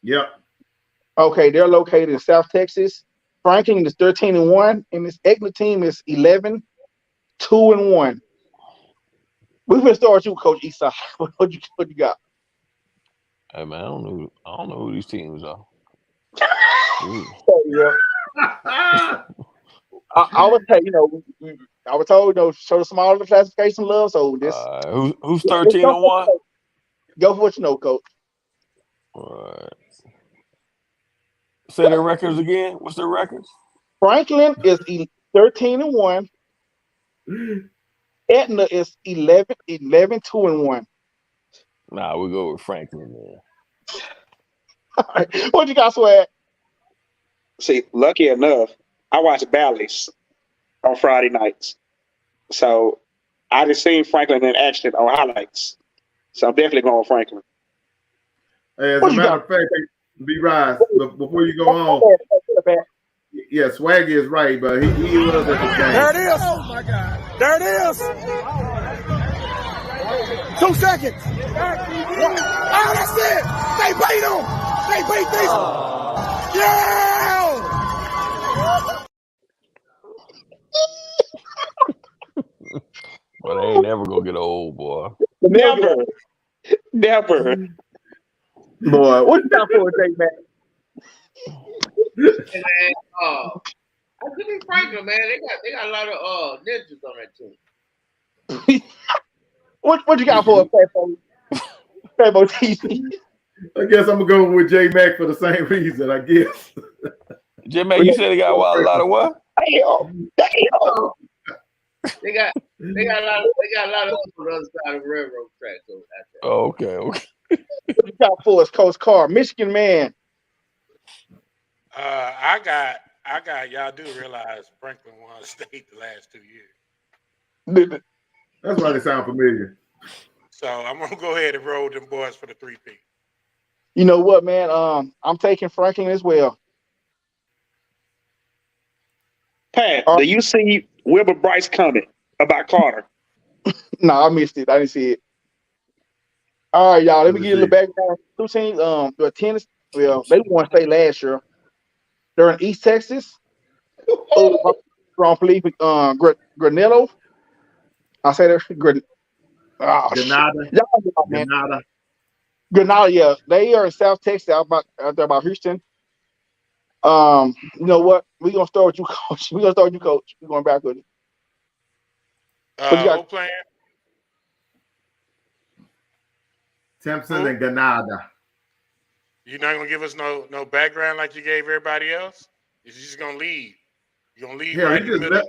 Yep. Okay, they're located in South Texas. Franklin is 13-1, and this Etna team is 11-2-1. We're gonna start with you, Coach Esau. What you got? Hey man, I don't know who these teams are. I would say, I was told, show the smaller classification love. So this who's 13-1? Go for what you know, Coach. All right. Say their records again. What's their records? Franklin is 13-1. Etna is 11-2-1. Nah, we'll go with Franklin, man. All right. What you got, Swag? See, lucky enough, I watch Bally's on Friday nights. So I just seen Franklin in action on highlights. So I'm definitely going with Franklin. As a matter of fact, B-Rise, before you go on, yeah, Swaggy is right, but he was at the game. There it is. Oh, my God. There it is. 2 seconds. Oh, that's it. They beat him. They beat these. Yeah. But they ain't never gonna get old, boy. Never. Boy, what you got for a day, man? Hey, man, I could be Franklin, man. They got a lot of ninjas on that team. What you got for a Fabo TV? I guess I'm gonna go with J Mac for the same reason. I guess. J Mac, you said they got a lot of what? Damn. They got a lot of on the other side of the railroad track. So okay. What you got for us, Coach Carr, Michigan man? I got y'all do realize Franklin won state the last 2 years. That's why they sound familiar. So I'm gonna go ahead and roll them boys for the 3-peat. You know what, man? I'm taking Franklin as well. Pat, do you see Wilbur Bryce comment about Carter? No, I missed it. I didn't see it. All right, y'all. Let me give you a little background. Two teams. The tennis. Well, they won state last year. They're in East Texas. From Felipe Granello. I say that Granada. Granada, yeah. They are in South Texas, out there about Houston. You know what? We're gonna start with you, coach. We're going back with it. Who playing? Timpson and Granada. You're not gonna give us no background like you gave everybody else? You're just gonna leave. You're gonna leave right in the middle.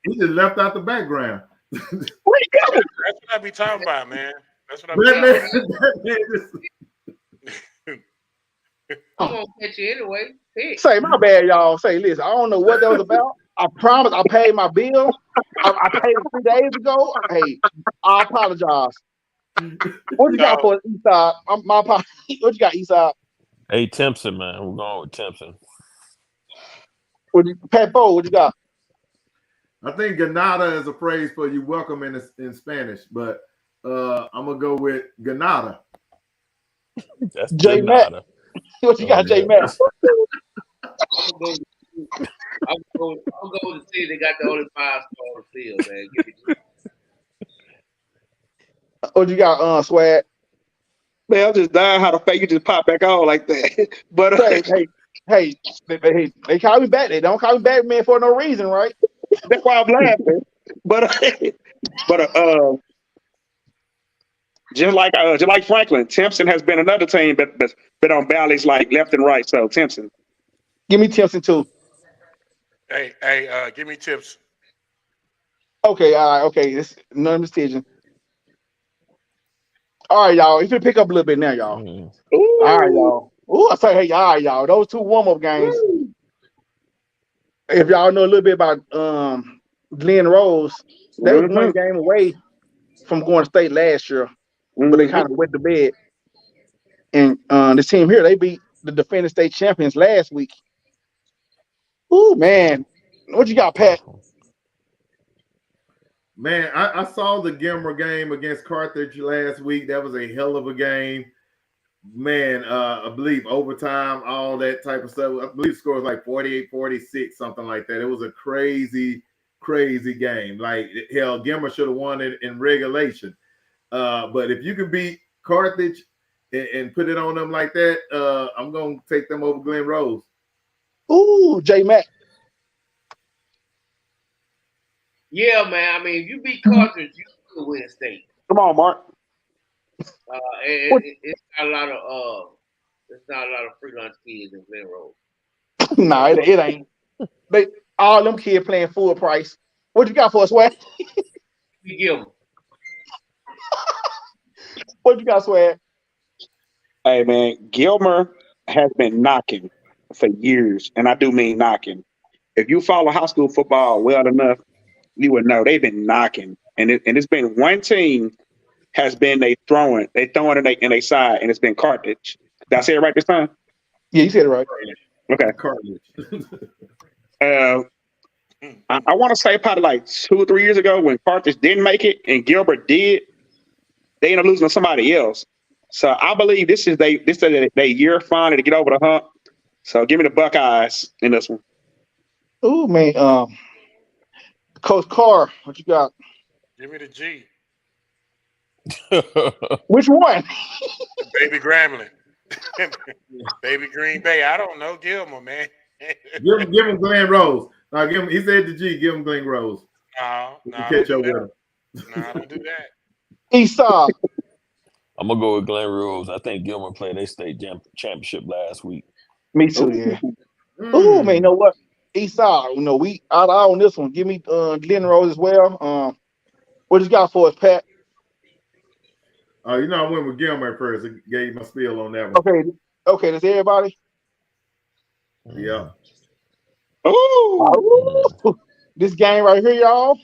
He just left out the background. That's what I be talking about, man. That's what I be talking about. I'm gonna catch you anyway. Pick. Say, my bad, y'all. Say, listen, I don't know what that was about. I promise I paid my bill. I paid it 3 days ago. Hey, I apologize. What you got for Eastside? My apologies. What you got, Eastside? Hey, Timpson, man. We're going with Timpson. Pat Bo, what you got? I think Granada is a phrase for you welcome in Spanish, but I'm gonna go with Granada. That's J Matt. What you got, J Matt? I'm going to see they got the only 5-star on the field, man. Give me What you got, Swag? Man, I'm just dying how the fact you just pop back on like that. But hey, they call me back. They don't call me back, man, for no reason, right? That's why I'm laughing. But just like Franklin, Timpson has been another team that's been on bally's like left and right. So Timpson, give me Timpson too. Hey, give me tips. Okay, all right, okay. It's none decision. All right, y'all. You can pick up a little bit now, y'all. All right, y'all. Ooh, I say, hey, all right, y'all. Those 2 warm-up games. If y'all know a little bit about Glen Rose, they was 1 game away from going to state last year, but they kind of went to bed. And this team here, they beat the defending state champions last week. Ooh, man. What you got, Pat? Man, I saw the Gilmer game against Carthage last week. That was a hell of a game. Man, I believe overtime, all that type of stuff. I believe the score was like 48-46, something like that. It was a crazy, crazy game. Like, hell, Gilmer should have won it in regulation. But if you can beat Carthage and put it on them like that, I'm going to take them over Glen Rose. Ooh, J Matt. Yeah, man. I mean, if you beat Carthage, you can win state. Come on, Mark. It's not a lot of free lunch kids in Glen Rose. Nah, it ain't. They all them kids playing full price. What you got for us, Swag? We give them. What you got, Swag? Hey, man, Gilmer has been knocking for years, and I do mean knocking. If you follow high school football well enough, you would know they've been knocking, and it's been 1 team has been they throwing in their side, and it's been Carthage. Did I say it right this time? Yeah, you said it right. Okay. Carthage. I want to say probably like 2 or 3 years ago when Carthage didn't make it and Gilbert did, they ended up losing to somebody else. So I believe this is their year finally to get over the hump. So give me the Buckeyes in this one. Ooh, man. Coach Carr, what you got? Give me the G. Which one? Baby Grambling. Baby Green Bay. I don't know. Gilmer, man. give him Glen Rose. Give him. He said the G. Give him Glen Rose. No, catch up with him. No, don't do that. Esau. I'm gonna go with Glen Rose. I think Gilmer played their state championship last week. Me too. Yeah. Ooh, man. You know what? Esau. You know we out on this one. Give me Glen Rose as well. What you got for us, Pat? You know I went with Gilmer first. I gave my spiel on that one. Okay. That's everybody. Yeah. Ooh. This game right here, y'all.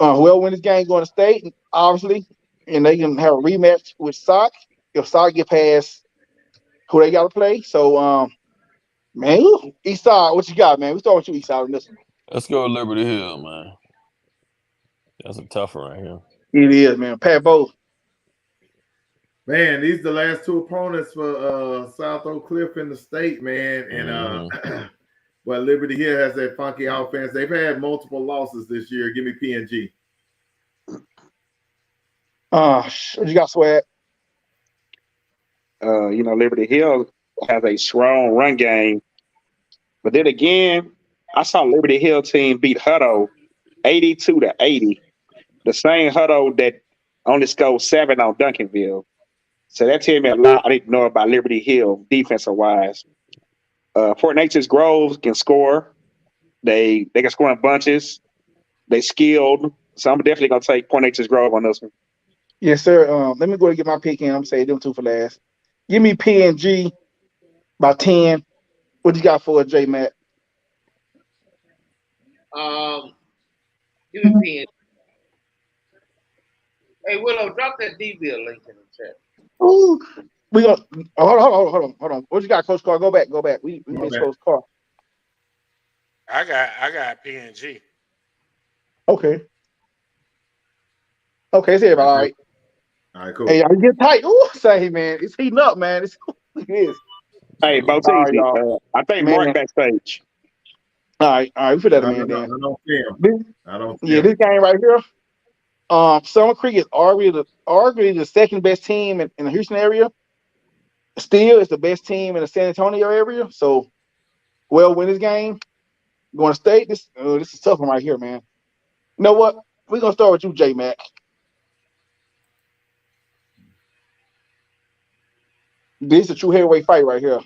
Whoever win this game going to state, obviously, and they can have a rematch with Sock. If Sock get past who they got to play. So, man, Eastside, what you got, man? We start with you, Eastside, on this one. Let's go with Liberty Hill, man. That's a tough one right here. It is, man. Pat Bow. Man, these are the last two opponents for South Oak Cliff in the state, man. And well, Liberty Hill has that funky offense. They've had multiple losses this year. Give me PNG. What you got, Swag? Liberty Hill has a strong run game. But then again, I saw Liberty Hill team beat Hutto 82-80. The same Hutto that only scored 7 on Duncanville. So that tells me a lot I need to know about Liberty Hill defensive wise. Fort Nature's Grove can score. They can score in bunches. They skilled. So I'm definitely gonna take Fort Nature's Grove on this one. Yes, sir. Let me go and get my pick in. I'm saying them two for last. Give me PNG by 10. What you got for J Matt? Give me PNG. Hey Willow, drop that DBL link in the chat. Ooh, we gonna hold on. What you got, Coach Carr? Go back. We missed Coach Carr. I got PNG. Okay, it's everybody. All right. All right, cool. Hey, I get tight. Ooh, say, man, it's heating up, man. It is. Hey, both easy. I think Mark backstage. All right. We put that man down. I don't see him. This game right here. Summer Creek is arguably the second best team in the Houston area. Still, it's the best team in the San Antonio area. So, win this game. Going to state. This is a tough one right here, man. You know what? We're gonna start with you, J Mac. This is a true heavyweight fight right here.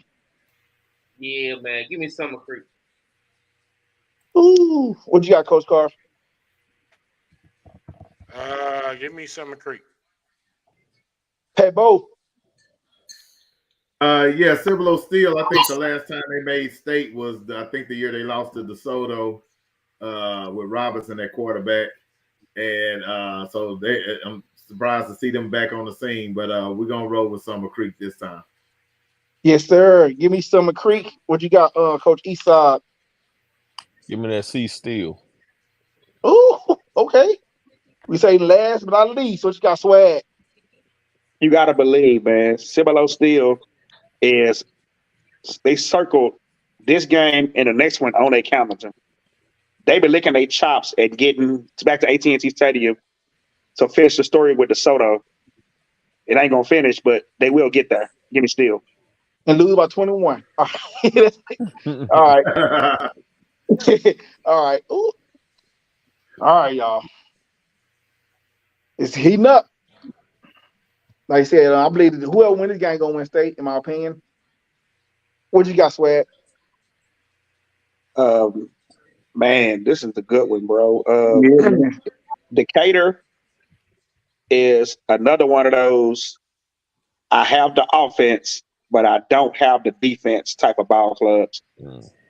Yeah, man. Give me Summer Creek. Ooh, what you got, Coach Carr? Give me Summer Creek. Pat Bow. Yeah, Cibolo Steel. I think the last time they made state was the year they lost to DeSoto with Robinson at quarterback, and so I'm surprised to see them back on the scene. But we're gonna roll with Summer Creek this time. Yes, sir. Give me Summer Creek. What you got, Coach Eastside? Give me that C Steel. Ooh, okay. We say last but not least. What you got, Swag? You gotta believe, man. Cibolo Steel they circled this game and the next one on their calendar. They've been licking their chops at getting back to AT&T Stadium to finish the story with DeSoto. It ain't gonna finish, but they will get there. Give me Steel. And lose by 21. All right. All right. Ooh. All right, y'all. It's heating up. Like I said, I believe that whoever wins this game gonna win state, in my opinion. What you got, Swag? Man, this is the good one, bro. Decatur is another one of those. I have the offense, but I don't have the defense type of ball clubs.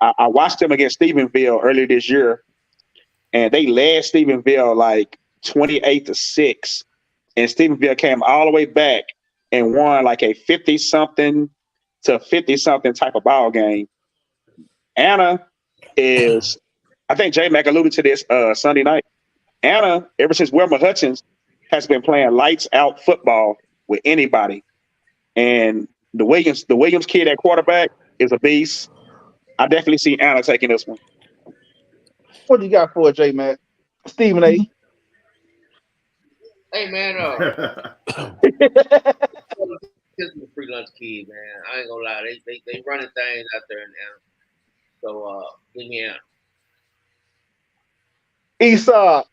I watched them against Stephenville earlier this year, and they led Stephenville like 28-6, and Stephenville came all the way back and won like a 50-something to 50-something type of ball game. Anna is, I think J Mac alluded to this Sunday night. Anna, ever since Wilma Hutchins, has been playing lights out football with anybody. And the Williams kid at quarterback is a beast. I definitely see Anna taking this one. What do you got for it, J Mac? Stephen A. Hey man, this is a free lunch kid, man. I ain't gonna lie, they running things out there in Anna. So give me Anna. Eastside.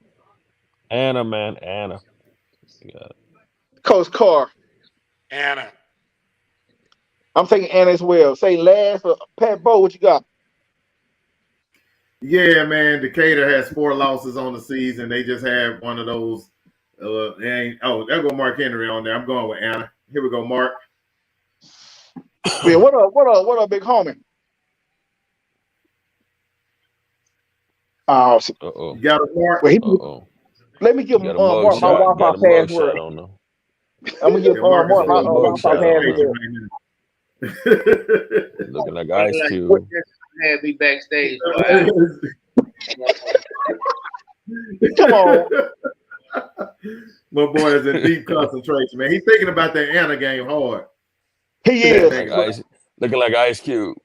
Anna, man, Anna. Coach Carr. Anna. I'm taking Anna as well. Say last for Pat Bow. What you got? Yeah, man. Decatur has 4 losses on the season. They just had one of those. There go Mark Henry on there. I'm going with Anna. Here we go, Mark. Yeah, what up, big homie? You got it, Mark. Well, Let me give Got a Mark mug my shot. Wi-Fi Got a mug password. shot on them. I'm gonna give Mark Mark is my a mug Wi-Fi shot on password. Looking like Brother, Ice like, Cube. what just had me backstage for an hour. Come on. My boy is in deep concentration, man. He's thinking about that Anna game hard. He is. Looking like Ice Cube.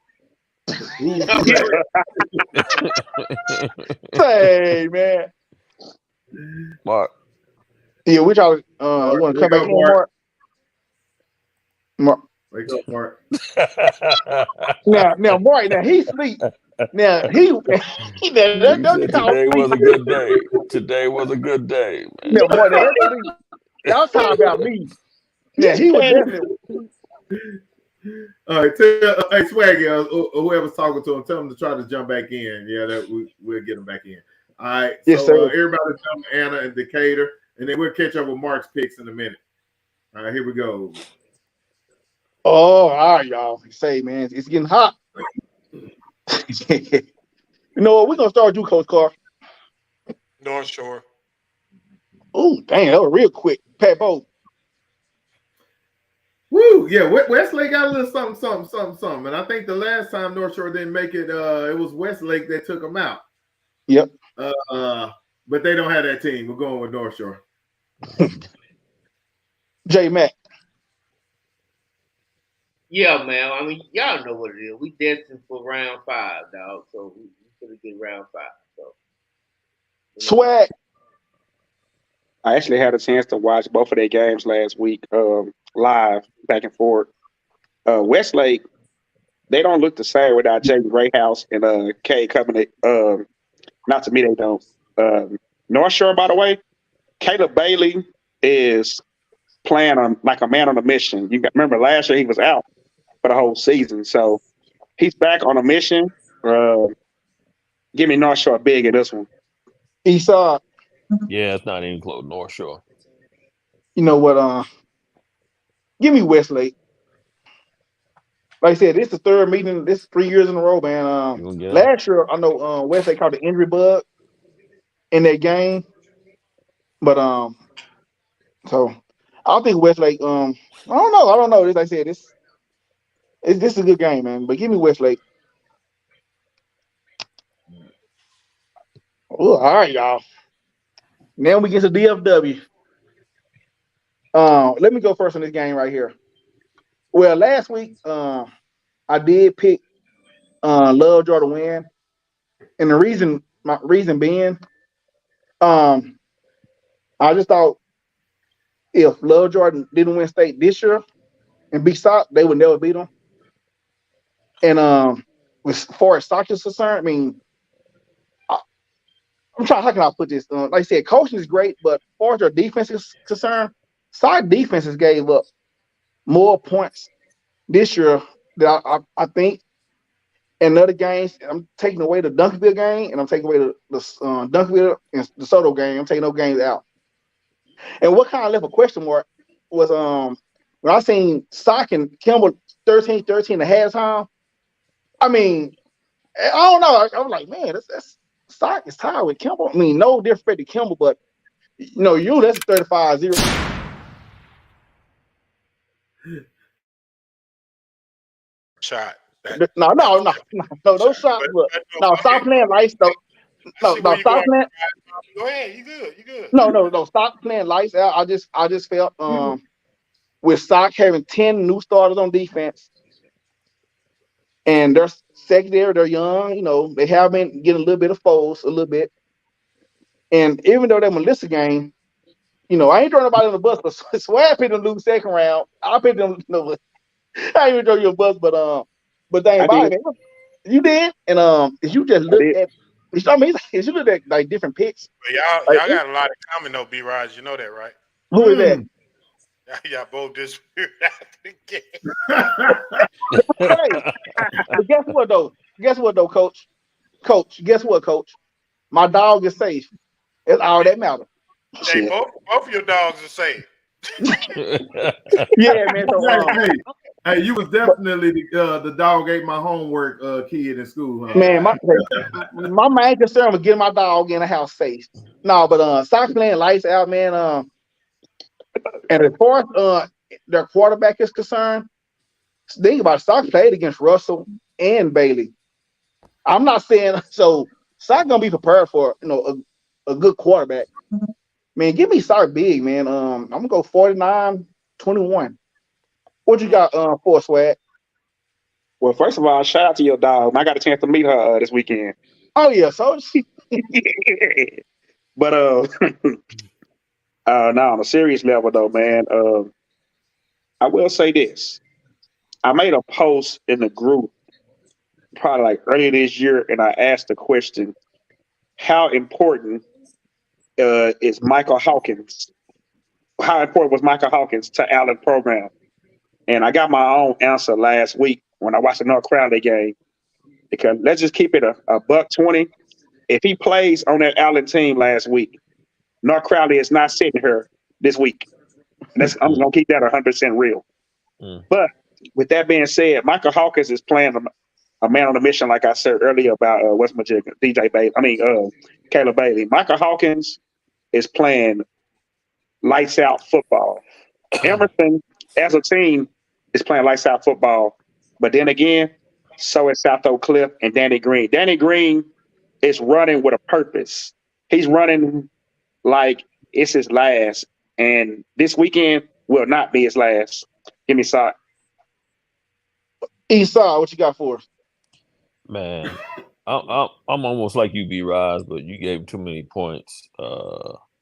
Hey, man. Mark. Yeah, which I you want to come back in, Mark? Mark. Wake up, Mark. Now, Mark. Now he sleep. Now he said today was a good day. Today was a good day, man. Now, boy, that's sleep. Y'all talking about me. Yeah, he was definitely. All right, hey Swaggy, whoever's talking to him, tell him to try to jump back in. Yeah, we'll get him back in. All right, yes, so everybody jump Anna and Decatur, and then we'll catch up with Mark's picks in a minute. All right, here we go. Oh, all right, y'all. Say, man, it's getting hot. You know what? We're gonna start with you, Coach Carr. North Shore. Oh, dang, that was real quick. Pat Bowe. Woo, yeah, Westlake got a little something. And I think the last time North Shore didn't make it, it was Westlake that took them out. Yep. But they don't have that team. We're going with North Shore. J Mac. Yeah, man. I mean, y'all know what it is. We destined for round 5, dog. So we gonna get round 5. So Swag. I actually had a chance to watch both of their games last week, live, back and forth. Westlake, they don't look the same without Jaden Grayhouse and Kay coming. Not to me, they don't. North Shore, by the way, Caleb Bailey is playing on like a man on a mission. Remember last year he was out for the whole season, so he's back on a mission. Give me North Shore big in this one. Esau. Yeah, it's not even close. North Shore. You know what? Give me Westlake. Like I said, this is the third meeting. This is 3 years in a row, man. Last year, I know Westlake caught the injury bug in that game, but so I don't think Westlake. I don't know. Like I said, this is a good game, man. But give me Westlake. Oh, all right, y'all. Now we get to DFW. Let me go first on this game right here. Well, last week I did pick Lovejoy to win, and my reason being, I just thought if Lovejoy didn't win state this year and beat Sock, they would never beat them. And as far as Sock is concerned, I mean, I'm trying. How can I put this? Like I said, coaching is great, but as far as their defense is concerned, Sock defenses gave up more points this year than I think. In other games, I'm taking away the Duncanville game, and I'm taking away the Duncanville and the Soto game. I'm taking those games out. And what kind of left a question mark was when I seen Sock and Kimball 13-13 at halftime. I mean, I don't know. I was like, man, that's Sock is tied with Kimball. I mean, no disrespect to Kimball, but that's 35-0. Shot. No shots. No, stop playing lights. No, stop playing. Go ahead, you good. No, stop playing lights out. I just felt with Sock having 10 new starters on defense, and they're secondary, they're young. They have been getting a little bit of foes, a little bit. And even though they're Melissa game, I ain't throwing nobody on the bus, but Swag picked them to lose second round. I picked them. I ain't even throw you a bus, but dang, man, you did. And if you just look at, if you look at like different picks, but y'all got a lot in common though, B. Raj. You know that, right? Who is that? Y'all both disappeared after the game. But guess what though, Coach? Guess what, Coach? My dog is safe. That's all that matters. Hey, both your dogs are safe. Yeah, man. So, Hey, you was definitely the dog ate my homework kid in school, huh? Man, my main concern was getting my dog in the house safe. No, but Sox playing lights out, man. And as far as their quarterback is concerned, think about it, Sox played against Russell and Bailey. I'm not saying so. Sox gonna be prepared for a good quarterback. Man, give me Sox big, man. I'm gonna go 49-21. What you got for Swag? Well, first of all, shout out to your dog. I got a chance to meet her this weekend. Oh yeah, so but now on a serious level though, man. I will say this. I made a post in the group probably like earlier this year, and I asked the question, how important is Michael Hawkins? How important was Michael Hawkins to Allen program? And I got my own answer last week when I watched the North Crowley game. Because let's just keep it a $120. If he plays on that Allen team last week, North Crowley is not sitting here this week. I'm going to keep that 100% real. But with that being said, Michael Hawkins is playing a man on a mission, like I said earlier about West Virginia, Caleb Bailey. Michael Hawkins is playing lights out football. Emerson, as a team, is playing lights out football. But then again, so is South Oak Cliff and Danny Green. Danny Green is running with a purpose. He's running like it's his last. And this weekend will not be his last. Give me Sock. Esau, what you got for us? Man, I'm almost like you, B-Rise, but you gave too many points.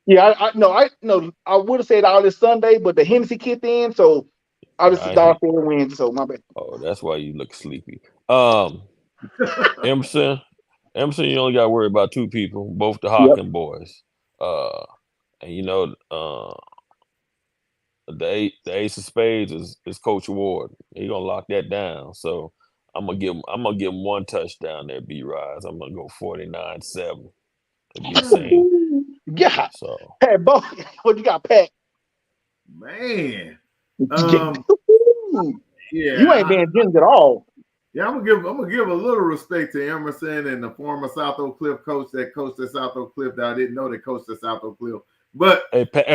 Yeah, I would have said all this Sunday, but the Hennessy kicked in, so I just thought for the win. So my bad. Oh, that's why you look sleepy. Emerson, you only got to worry about two people, both the Hawkins boys. And the ace of spades is Coach Ward. He gonna lock that down. So I'm gonna give him one touchdown there, B-Rise. I'm gonna go 49-7. Yeah. So Pat, what you got, Pat? Man. Yeah, you ain't being generous at all. Yeah, I'm gonna give a little respect to Emerson and the former South Oak Cliff coach that coached at South Oak Cliff that I didn't know that coached at South Oak Cliff. But Pat,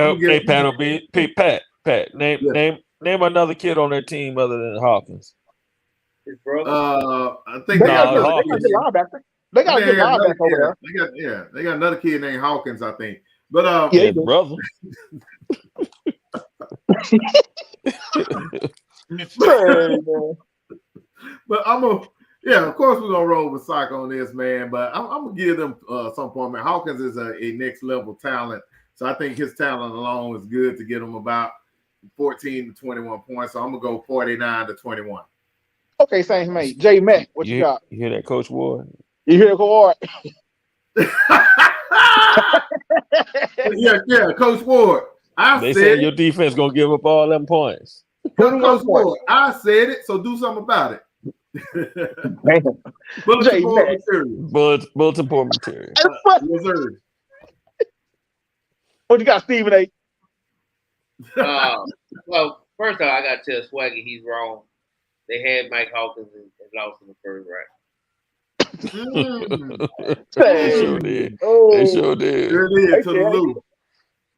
name another kid on their team other than Hawkins. His brother. I think they got a linebacker. They got a good linebacker over there. They got another kid named Hawkins, I think. But his brother. But of course we're gonna roll with Sock on this, man. But I'm gonna give them some point, man. Hawkins is a next level talent, so I think his talent alone is good to get him about 14 to 21 points. So I'm gonna go 49-21. Okay, same mate. J Mac, what you got? You hear that, Coach Ward? You hear Ward? yeah, Coach Ward. They said your defense gonna give up all them points. Coach Ward, I said it, so do something about it. Bulletin board material. What you got, Stephen A? Well, first off, I got to tell Swaggy he's wrong. They had Mike Hawkins and lost in the first round. They sure did. They sure did.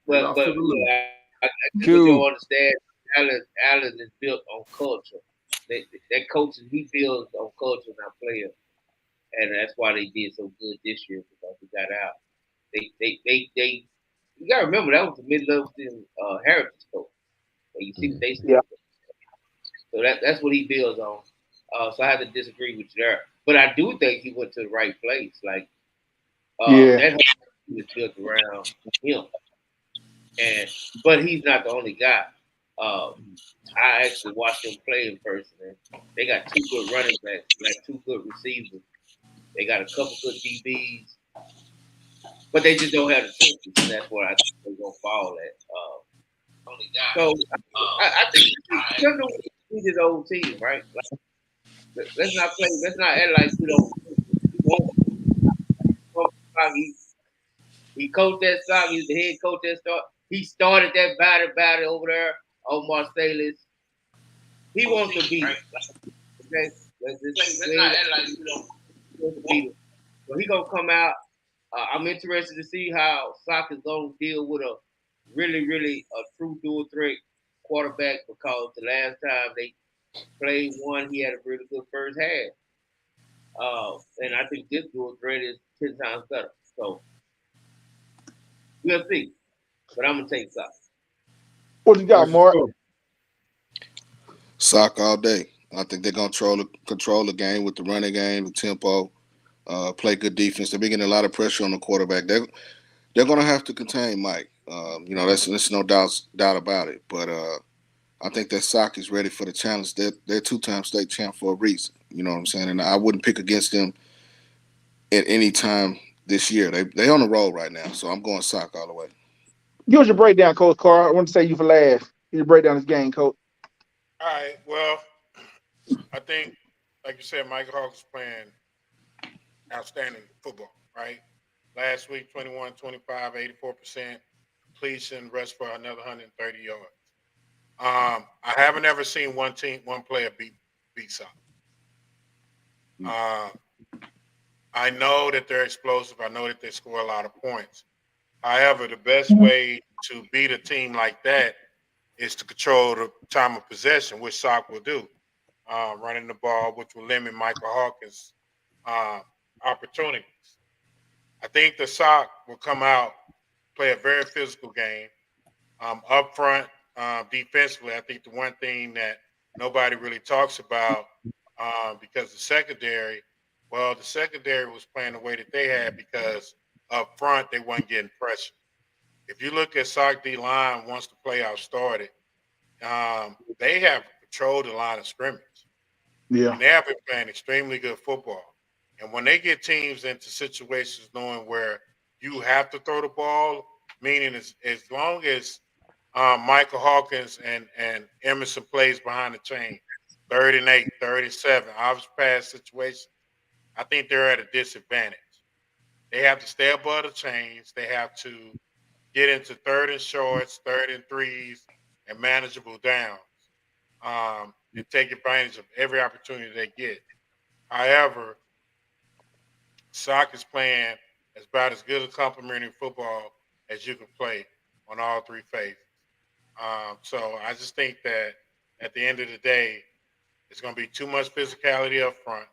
But I don't understand. Allen is built on culture. That coaching he builds on culture, not players, and that's why they did so good this year because we got out. They you gotta remember that was the Midlothian Heritage coach. You see, so that's what he builds on. So I have to disagree with you there, but I do think he went to the right place. Like that was built around him, but he's not the only guy. I actually watched them play in person. And they got two good running backs, two good receivers. They got a couple good DBs, but they just don't have the team. And that's where I think they're gonna fall at. So I think he's his old team, right? Like, let's not play. Let's not act like we don't. He coached that Sock. He was the head coach that start. He started that battle over there on Marsalis. He wants to beat. Okay, let's not act like you don't beat him. So he gonna come out. I'm interested to see how Sock is gonna deal with a really a true dual threat quarterback, because the last time they played one, he had a really good first half. And I think this dual threat is 10 times better. So we'll see. But I'm gonna take Sock. What you got, Mark? Sock all day. I think they're gonna control the game with the running game, the tempo, play good defense. They're getting a lot of pressure on the quarterback. They're gonna have to contain Mike. There's no doubt about it. But I think that Sock is ready for the challenge. They're two-time state champ for a reason. You know what I'm saying? And I wouldn't pick against them at any time this year. They're on the roll right now, so I'm going Sock all the way. Give us your breakdown, Coach Carr. I want to say you for last. Give your breakdown this game, Coach. All right. Well, I think, like you said, Michael Hawkins playing outstanding football, right? Last week, 21-25, 84% completion, rest for another 130 yards. I haven't ever seen one player beat Sock. I know that they're explosive. I know that they score a lot of points. However, the best way to beat a team like that is to control the time of possession, which Sock will do. Running the ball, which will limit Michael Hawkins' opportunities. I think the Sock will come out, play a very physical game. Up front, defensively, I think the one thing that nobody really talks about, because the secondary was playing the way that they had because up front they weren't getting pressure. If you look at Sock D-line once the playoffs started, they have controlled the line of scrimmage. Yeah. And they have been playing extremely good football. And when they get teams into situations knowing where you have to throw the ball, meaning as long as Michael Hawkins and Emerson plays behind the chain, 3rd and 8, 3rd and 7, obvious pass situation, I think they're at a disadvantage. They have to stay above the chains. They have to get into 3rd and shorts, 3rd and 3s, and manageable downs, and take advantage of every opportunity they get. However, Sock is playing about as good a complementary football as you can play on all three phases. So I just think that at the end of the day, it's going to be too much physicality up front.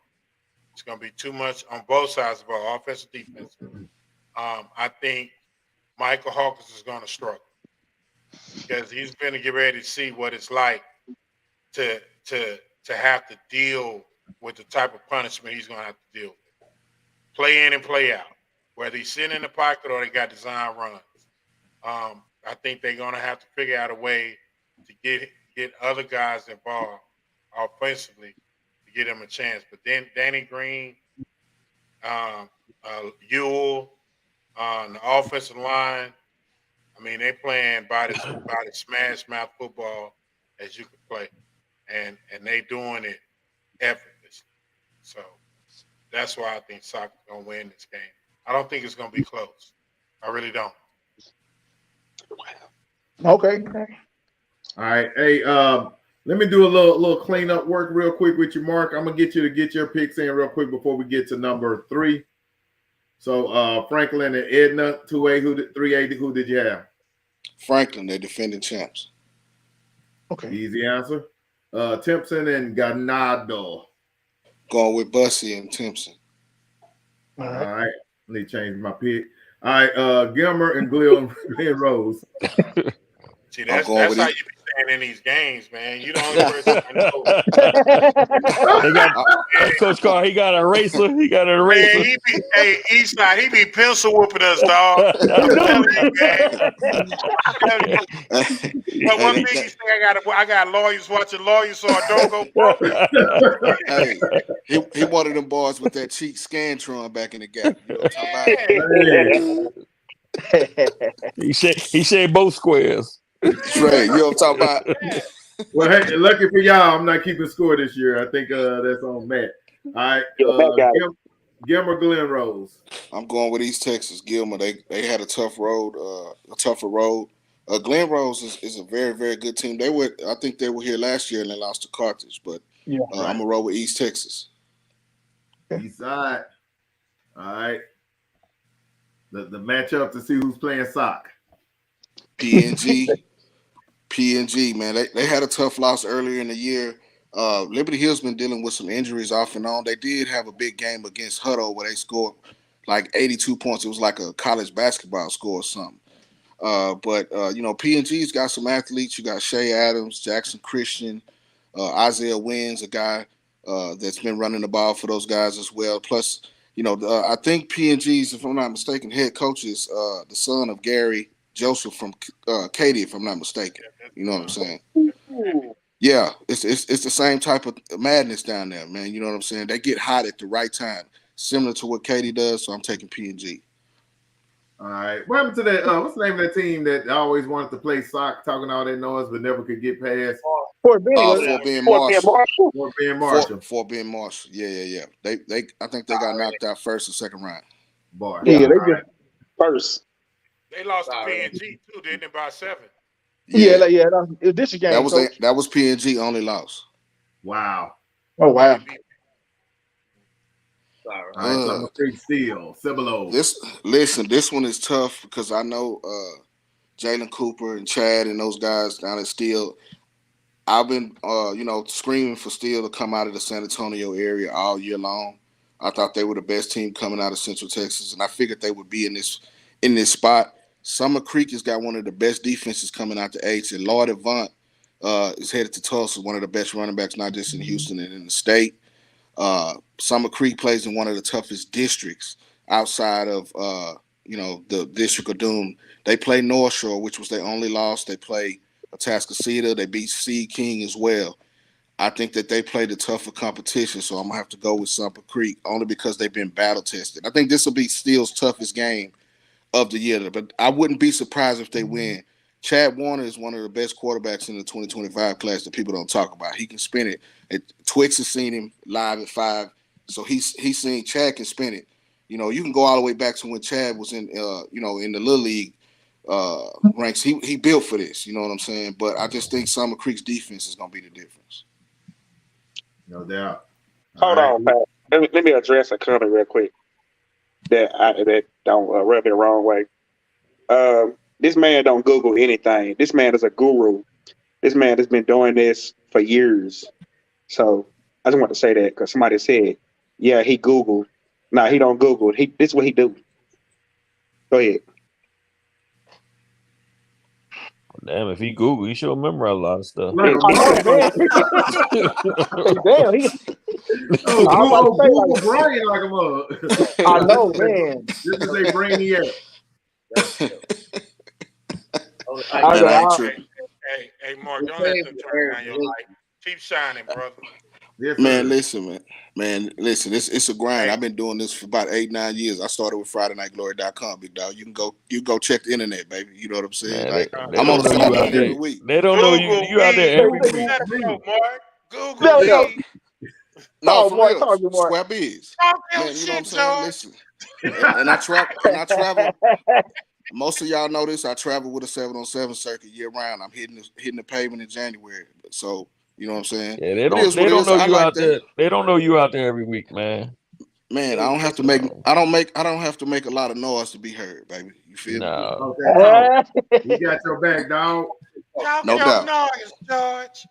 It's going to be too much on both sides of the ball, offense and defense. I think Michael Hawkins is going to struggle because he's going to get ready to see what it's like to have to deal with the type of punishment he's going to have to deal with. Play in and play out, whether he's sitting in the pocket or they got design runs. I think they're going to have to figure out a way to get other guys involved offensively to give them a chance. But then Danny Green, Ewell, the offensive line, I mean, they playing by the smash mouth football as you could play. And they doing it effortlessly. So that's why I think Sock is going to win this game. I don't think it's going to be close. I really don't. Okay. All right. Hey, let me do a little cleanup work real quick with you, Mark. I'm going to get you to get your picks in real quick before we get to number 3. So Franklin and Edna, 2A, 3A, who did you have? Franklin, they're defending champs. Okay. Easy answer. Timpson and Ganado. Going with Bussy and Timpson. All right. Let me change my pick. All right. Gilmer and Glenn Rose. See, that's how you be saying in these games, man. You the only person I know. Coach Carr, he got an eraser. He got an eraser. Man, Eastside, he be pencil whooping us, dog. I'm telling you, man. But one thing he said, I got lawyers watching lawyers, so I don't go broke. Hey, he one of them boys with that cheap Scantron back in the gap. You know what I'm talking about? He shaved both squares. Trey, you know what I'm talking about? Well, hey, lucky for y'all, I'm not keeping score this year. I think that's on Matt. All right. Gilmer, Glen Rose. I'm going with East Texas. Gilmer, they had a tougher road Glen Rose is a very, very good team. I think they were here last year and they lost to Carthage, but Yeah, I'm gonna roll with East Texas. East side. All right. The matchup to see who's playing sock. PNG, man. They had a tough loss earlier in the year. Liberty Hill's been dealing with some injuries off and on. They did have a big game against Hutto where they scored like 82 points. It was like a college basketball score or something. But PNG's got some athletes. You got Shea Adams, Jackson Christian, Isaiah Wins, a guy that's been running the ball for those guys as well. Plus, I think PNG's, if I'm not mistaken, head coach is the son of Gary Joseph from Katy, if I'm not mistaken. You know what I'm saying? Yeah, it's the same type of madness down there, man. You know what I'm saying? They get hot at the right time, similar to what Katy does. So I'm taking PNG. All right. What happened to that? What's the name of that team that always wanted to play sock, talking all that noise, but never could get past? Fort Bend. Fort Bend Marshall. Fort Bend Marshall. Fort Bend Marshall. Yeah. They I think they got knocked out first or second round. Bar. Yeah, they just first. They lost to PNG too, didn't they, by 7? Yeah. This game. That was PNG only loss. Wow. Oh wow. All right, so I'm a big steal. Cibolo. This one is tough because I know Jalen Cooper and Chad and those guys down at Steele. I've been screaming for Steele to come out of the San Antonio area all year long. I thought they were the best team coming out of Central Texas, and I figured they would be in this spot. Summer Creek has got one of the best defenses coming out the H, and Lloyd Avant is headed to Tulsa, one of the best running backs, not just in Houston and in the state. Summer Creek plays in one of the toughest districts outside of the District of Doom. They play North Shore, which was their only loss. They play Atascocita. They beat Seed King as well. I think that they play the tougher competition, so I'm gonna have to go with Summer Creek only because they've been battle tested. I think this will be Steele's toughest game of the year, but I wouldn't be surprised if they win. Chad Warner is one of the best quarterbacks in the 2025 class that people don't talk about. He can spin it. Twix has seen him live at 5, so he's seen Chad can spin it. You can go all the way back to when Chad was in in the Little League ranks. He built for this. You know what I'm saying? But I just think Summer Creek's defense is going to be the difference. No doubt. Hold on, Pat. Let me address a comment real quick that don't rub it the wrong way. This man don't Google anything. This man is a guru. This man has been doing this for years. So I just want to say that because somebody said, yeah, he Googled. Nah, he don't Google. This is what he do. Go ahead. Damn, if he Google, he should memorize a lot of stuff. Damn, Google brain like a mug. I know, man. This is a brainiac. Hey, Mark, don't let them turn down your light. Keep shining, brother. Yes, man, listen. It's a grind. I've been doing this for about 8-9 years. I started with FridayNightGlory.com, big dog. You can go check the internet, baby. You know what I'm saying? Man, I'm on the phone every week. They don't know you out there every week. Google me. No, for real. Square Biz. Man, you know what I'm saying? Listen. And I travel. Most of y'all know this. I travel with a 7-on-7 circuit year round. I'm hitting the pavement in January. So you know what I'm saying? Yeah, they don't know you out there. They don't know you out there every week, man. Man, I don't have to make a lot of noise to be heard, baby. You feel me? Okay, you got your back, dog. No doubt. Noise, George.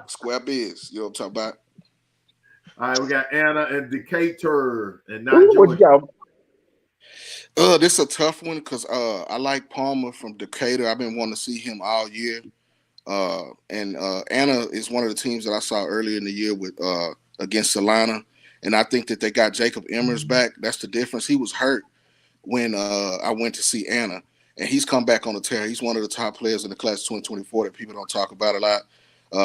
Square Biz, you know what I'm talking about? All right, we got Anna and Decatur and not Georgia. This is a tough one because I like Palmer from Decatur. I've been wanting to see him all year. And Anna is one of the teams that I saw earlier in the year with against Salina. And I think that they got Jacob Emmers back. That's the difference. He was hurt when I went to see Anna. And he's come back on the tear. He's one of the top players in the class of 2024 that people don't talk about a lot.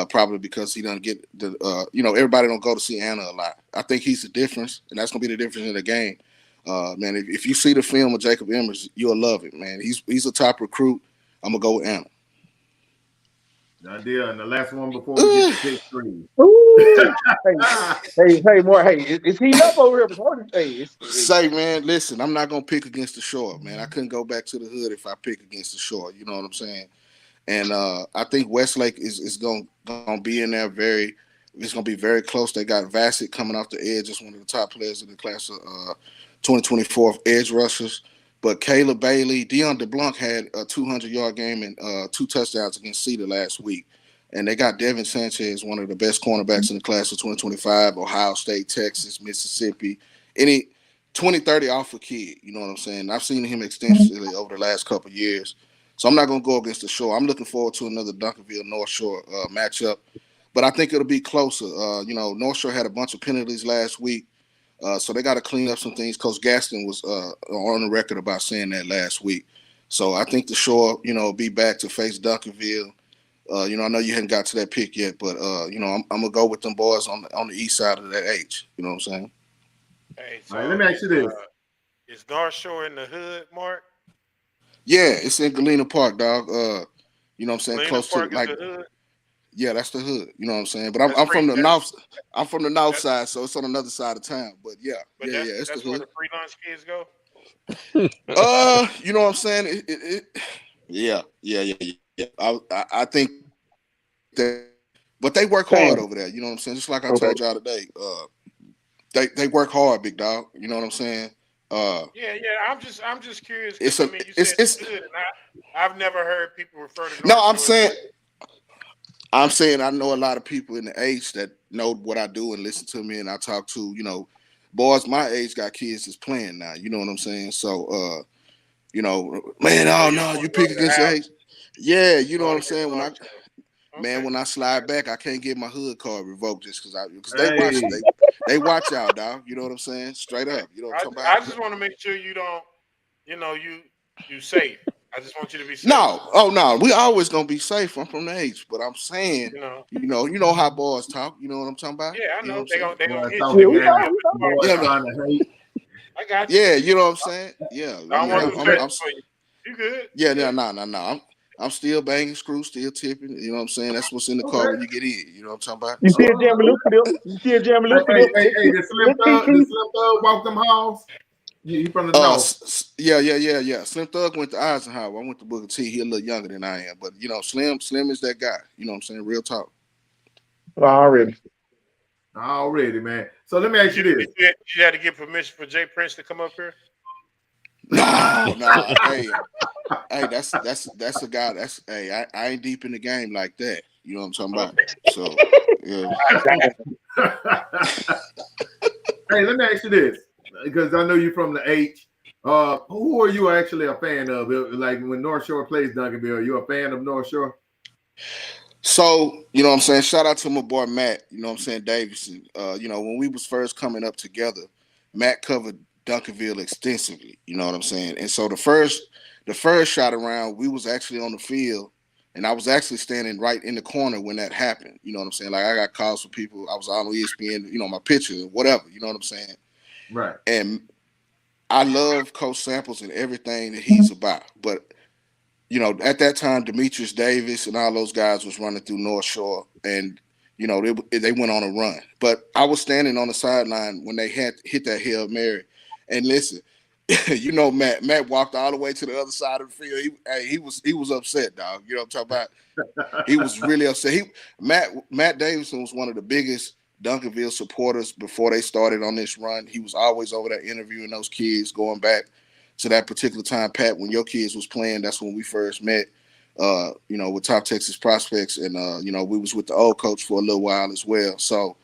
Probably because he doesn't get everybody don't go to see Anna a lot. I think he's the difference, and that's gonna be the difference in the game. Man, if you see the film of Jacob Emmers, you'll love it, man. He's a top recruit. I'm gonna go with Anna. Idea, and the last one before we get to pick 3. hey, more. Hey, it's heating up over here. Say, man, listen, I'm not gonna pick against the Shore, man. I couldn't go back to the hood if I pick against the Shore. You know what I'm saying? And I think Westlake is gonna be in there very. It's gonna be very close. They got Vassett coming off the edge as one of the top players in the class of 2024 edge rushers. But Caleb Bailey, Dion DeBlanc had a 200-yard game and 2 touchdowns against Cedar last week. And they got Devin Sanchez, one of the best cornerbacks in the class of 2025, Ohio State, Texas, Mississippi. Any 20-30 alpha kid, you know what I'm saying? I've seen him extensively over the last couple of years. So I'm not going to go against the Shore. I'm looking forward to another Duncanville North Shore matchup. But I think it'll be closer. North Shore had a bunch of penalties last week. So they got to clean up some things. Coach Gaston was on the record about saying that last week. So I think the Shore, be back to face Duncanville. I know you hadn't got to that pick yet, but I'm gonna go with them boys on the east side of that H. You know what I'm saying? Hey, so, all right, let me ask you this: is North Shore in the hood, Mark? Yeah, it's in Galena Park, dog. You know what I'm saying? Galena Close Park to like. the hood? Yeah, that's the hood. You know what I'm saying? But I'm from the north. I'm from the north side, so it's on another side of town. But yeah, it's that's the where hood. the free lunch kids go. You know what I'm saying? Yeah. I think that, but they work hard over there. You know what I'm saying? Just like I told y'all today. They work hard, big dog. You know what I'm saying? Yeah. I'm just curious. It's I mean, you said it's good, and I've never heard people refer to. No, I'm saying I know a lot of people in the age that know what I do and listen to me, and I talk to boys my age got kids that's playing now. You know what I'm saying? So man, oh no, you pick against the age. Yeah, you know what I'm saying? When I slide back, I can't get my hood card revoked just because they watch out, dog. You know what I'm saying? Straight up. You know what I'm talking about? I just want to make sure you don't, you safe. I just want you to be safe. No, we always gonna be safe. I'm from the H, but I'm saying, you know how boys talk. You know what I'm talking about? Yeah, I know. They gonna hit you. I got you. Yeah, you know what I'm saying? Yeah, I want to for you. You good? Yeah, no. I'm still banging screws, still tipping. You know what I'm saying? That's what's in the car when you get in. You know what I'm talking about? You still jamming loose for them? You still jamming loose for them? Hey, the Slim Thug walk them halls. He from the north. Yeah. Slim Thug went to Eisenhower. I went to Booker T. He a little younger than I am, but Slim is that guy. You know what I'm saying? Real talk. Already, man. So let me ask you this: you had to get permission for Jay Prince to come up here? No. Hey, that's a guy. I ain't deep in the game like that. You know what I'm talking about? So yeah. Hey, let me ask you this, because I know you're from the H. Who are you actually a fan of? Like when North Shore plays Duncanville, are you a fan of North Shore? So, you know what I'm saying? Shout out to my boy Matt, you know what I'm saying, Davidson. When we was first coming up together, Matt covered Duncanville extensively, you know what I'm saying? And so the first shot around, we was actually on the field, and I was actually standing right in the corner when that happened. You know what I'm saying? Like I got calls from people. I was on ESPN, my picture, whatever, you know what I'm saying? Right. And I love Coach Samples and everything that he's about. But at that time, Demetrius Davis and all those guys was running through North Shore, and they went on a run. But I was standing on the sideline when they had hit that Hail Mary. And listen, Matt walked all the way to the other side of the field. He was upset, dog. You know what I'm talking about? He was really upset. Matt Davidson was one of the biggest Duncanville supporters before they started on this run. He was always over there interviewing those kids, going back to that particular time, Pat, when your kids was playing. That's when we first met, with Top Texas Prospects. And, we was with the old coach for a little while as well. So,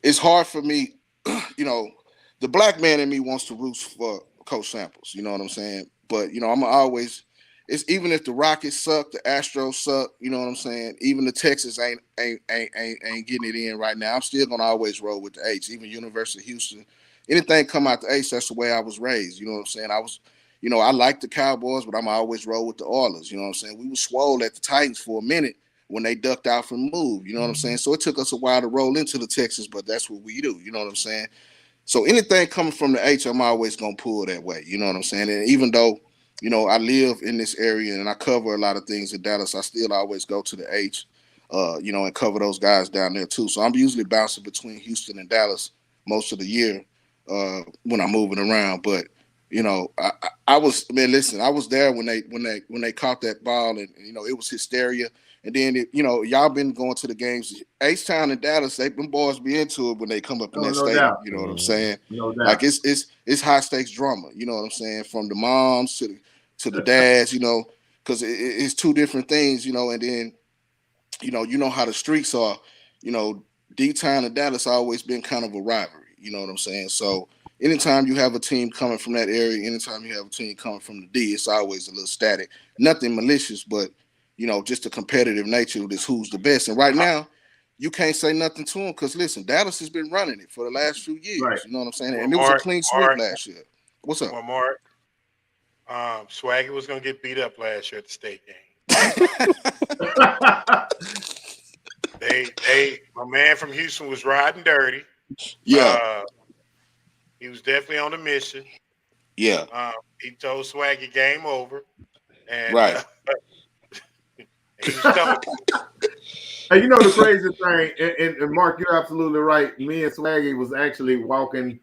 it's hard for me, the black man in me wants to root for Coach Samples. You know what I'm saying? But, I'm always – it's even if the Rockets suck, the Astros suck, you know what I'm saying? Even the Texas ain't getting it in right now. I'm still going to always roll with the H, even University of Houston. Anything come out the H, that's the way I was raised. You know what I'm saying? I was, I like the Cowboys, but I'm always roll with the Oilers. You know what I'm saying? We were swole at the Titans for a minute when they ducked out from the move. You know what I'm saying? So it took us a while to roll into the Texans, but that's what we do. You know what I'm saying? So anything coming from the H, I'm always going to pull that way. You know what I'm saying? And even though you know, I live in this area and I cover a lot of things in Dallas. I still always go to the H, you know, and cover those guys down there too. So I'm usually bouncing between Houston and Dallas most of the year when I'm moving around. But you know, I was, man, listen, I was there when they caught that ball, and you know, it was hysteria. And then you know, y'all been going to the games. H-Town and Dallas, them boys be into it when they come up in that stadium. Doubt. You know what I'm saying? No doubt. Like it's high stakes drama. You know what I'm saying? From the moms to the dads. You know, because it's two different things. You know, and then you know how the streets are. You know, D-Town and Dallas always been kind of a rivalry. You know what I'm saying? So anytime you have a team coming from that area, anytime you have a team coming from the D, it's always a little static. Nothing malicious, but you know, just the competitive nature of this who's the best. And right now, you can't say nothing to them because listen, Dallas has been running it for the last few years. Right. You know what I'm saying? And it was a clean sweep last year. What's up? Well, Mark, Swaggy was gonna get beat up last year at the state game. My man from Houston was riding dirty. Yeah. He was definitely on a mission. Yeah. He told Swaggy game over. And right. He was coming. Hey, you know the crazy thing, and Mark, you're absolutely right. Me and Swaggy was actually walking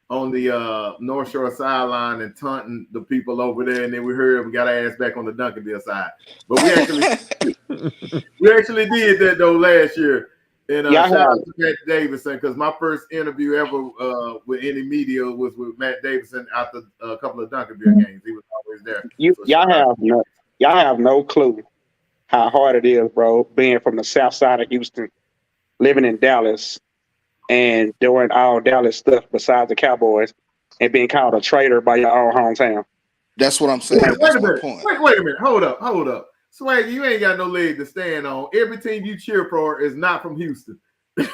on the North Shore sideline and taunting the people over there, and then we heard we got our ass back on the Duncanville side. But we actually did that though last year. And shout out to Matt Davidson, because my first interview ever with any media was with Matt Davidson after a couple of Duncanville games. He was always there. Y'all have no clue how hard it is, bro, being from the south side of Houston, living in Dallas, and doing all Dallas stuff besides the Cowboys, and being called a traitor by your own hometown. That's what I'm saying. Wait a minute. Wait a minute. Hold up. Swaggy, you ain't got no leg to stand on. Every team you cheer for is not from Houston. No,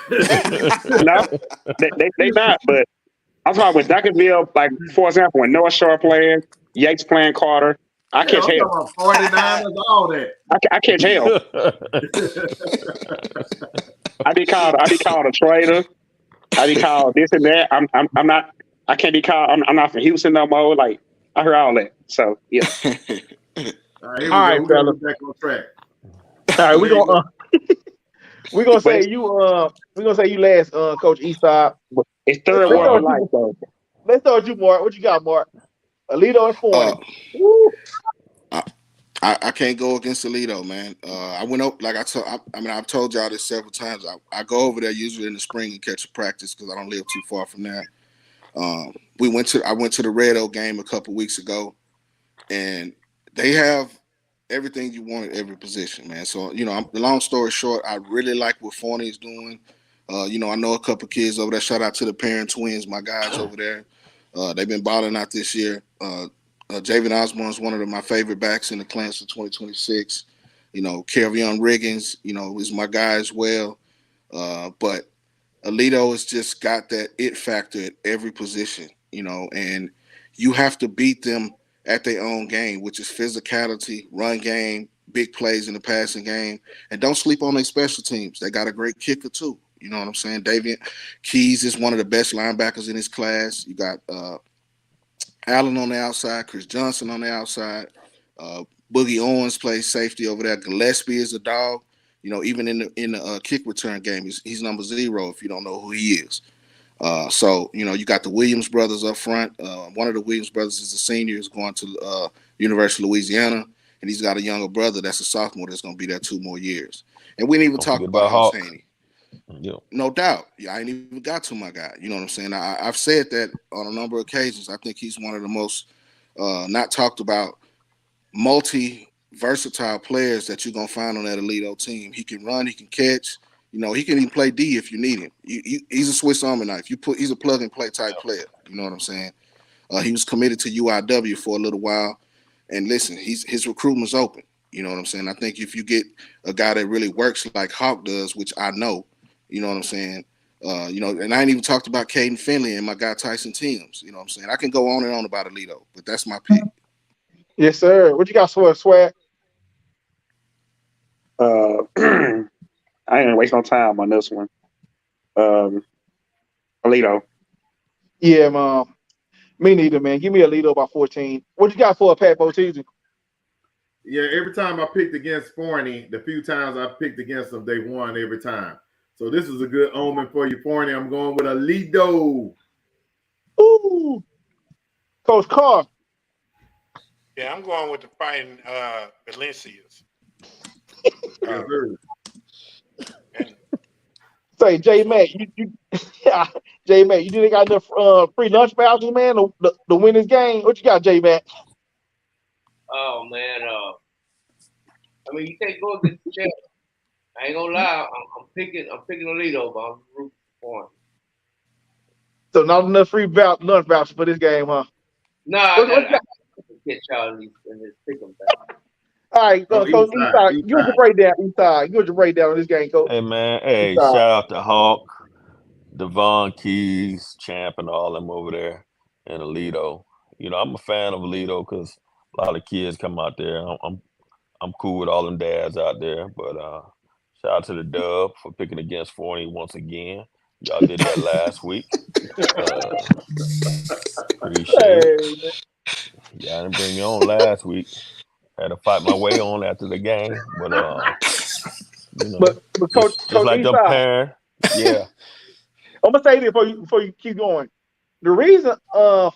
they not. But I'm talking with Duncanville, like, for example, when North Shore playing, Yates playing Carter, I can't tell. 49ers, all that. I can't tell. I be called a traitor. I be called this and that. I'm not. I can't be called. I'm not from Houston no more. Like, I heard all that. So yeah. All right, fellas. Back on track. All right, we're gonna say you last, Coach Eastside. It's third one life, though. Let's start with you, Mark. What you got, Mark? Alito and 40. I can't go against Alito, man. I went up like I've told y'all this several times. I go over there usually in the spring and catch a practice because I don't live too far from there. I went to the Red Oak game a couple weeks ago, and they have everything you want at every position, man. So, you know, the long story short, I really like what Forney is doing. You know, I know a couple kids over there. Shout out to the Parent Twins, my guys over there. They've been balling out this year. Javen Osborne is one of my favorite backs in the class of 2026. You know, Kerryon Riggins, you know, is my guy as well. But Alito has just got that it factor at every position, you know, and you have to beat them at their own game, which is physicality, run game, big plays in the passing game, and don't sleep on their special teams. They got a great kicker too. You know what I'm saying? David Keys is one of the best linebackers in his class. You got Allen on the outside, Chris Johnson on the outside. Boogie Owens plays safety over there. Gillespie is a dog. You know, even in the kick return game, he's number 0 if you don't know who he is. So, you know, you got the Williams brothers up front. One of the Williams brothers is a senior, is going to University of Louisiana, and he's got a younger brother that's a sophomore that's going to be there 2 more years. And we didn't even talk about House Haney. Yeah. No doubt. Yeah, I ain't even got to my guy. You know what I'm saying? I've said that on a number of occasions. I think he's one of the most not talked about multi-versatile players that you're going to find on that Alito team. He can run, he can catch. You know, he can even play D if you need him. He's a Swiss Army knife. He's a plug-and-play type player. You know what I'm saying? He was committed to UIW for a little while. And listen, his recruitment's open. You know what I'm saying? I think if you get a guy that really works like Hawk does, which I know, you know what I'm saying? You know, and I ain't even talked about Caden Finley and my guy Tyson Timms. You know what I'm saying? I can go on and on about Alito, but that's my pick. Yes, sir. What you got, Swag? I ain't gonna waste no time on this one. Alito. Yeah, Mom. Me neither, man. Give me a Aledo by 14. What you got for a Pat season? Yeah, every time I picked against Forney, the few times I picked against them, they won every time. So this is a good omen for you, Forney. I'm going with Aledo. Ooh. Coach Carr. Yeah, I'm going with the Fighting Valencias. Say, J Mac, you J Mac, you didn't got enough free lunch vouchers, man, to win this game. What you got, J Mac? Oh man, I mean you can't go against the champ. I ain't gonna lie, I'm picking Aledo, but I'm rooting for him. So not enough free lunch vouchers for this game, huh? No, I gotta get y'all in this pick 'em back. All right, so Eastside, give us a breakdown. Eastside, give us a breakdown on this game, Coach. Hey man, hey, Eastside. shout out to Hawk, Devon Keys, Champ, and all them over there in Aledo. You know, I'm a fan of Aledo because a lot of kids come out there. I'm cool with all them dads out there, but shout out to the Dub for picking against Forney once again. Y'all did that last week. Appreciate it. Y'all didn't bring me on last week. Had to fight my way on after the game, but you know, but Coach, just like the parent, yeah. I'm gonna say this before you keep going. The reason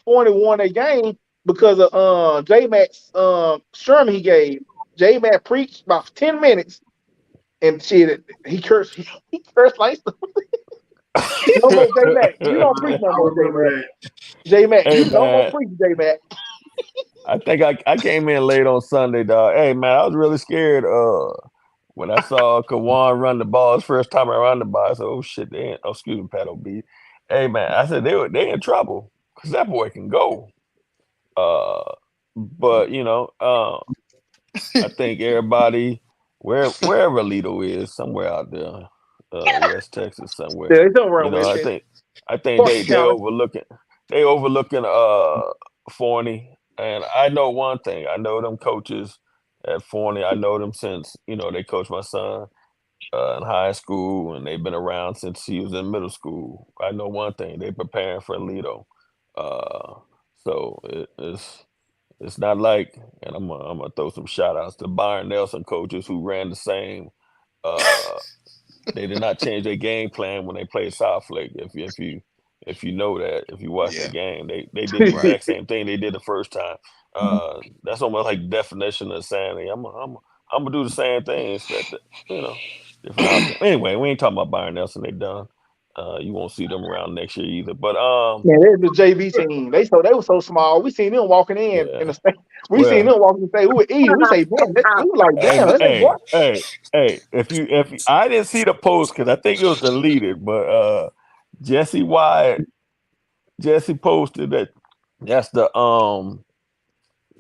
Forney won that game because of J Mac's sermon he gave. J Mac preached about 10 minutes and shit. He cursed like no more J Mac. You don't preach no more J Mac. J Mac, Hey, you don't more preach J Mac. I think I came in late on Sunday, dog. Hey man, I was really scared when I saw Kawan run the ball his first time around the ball. I said, oh shit, excuse me, Pat OB. Hey man, I said they in trouble because that boy can go. But you know, I think everybody wherever Aledo is, somewhere out there, West Texas somewhere. Yeah, it's somewhere you know, West I think they overlooking Forney. And I know one thing. I know them coaches at Forney. I know them since, you know, they coached my son in high school, and they've been around since he was in middle school. I know one thing. They're preparing for Aledo. So it's not like, and I'm gonna throw some shout outs to Byron Nelson coaches who ran the same. They did not change their game plan when they played Southlake. If you know that, if you watch the game, they did the exact same thing they did the first time. That's almost like definition of insanity. I'm gonna do the same thing, expect you know, different outcome. Anyway, we ain't talking about Byron Nelson. They done. You won't see them around next year either. But man, they're the JV team. They were so small. We seen them walking in the state. Seen them walking in the state. We were eating. We say, man, we were like, damn. Hey, if I didn't see the post because I think it was deleted, but Jesse posted that. That's the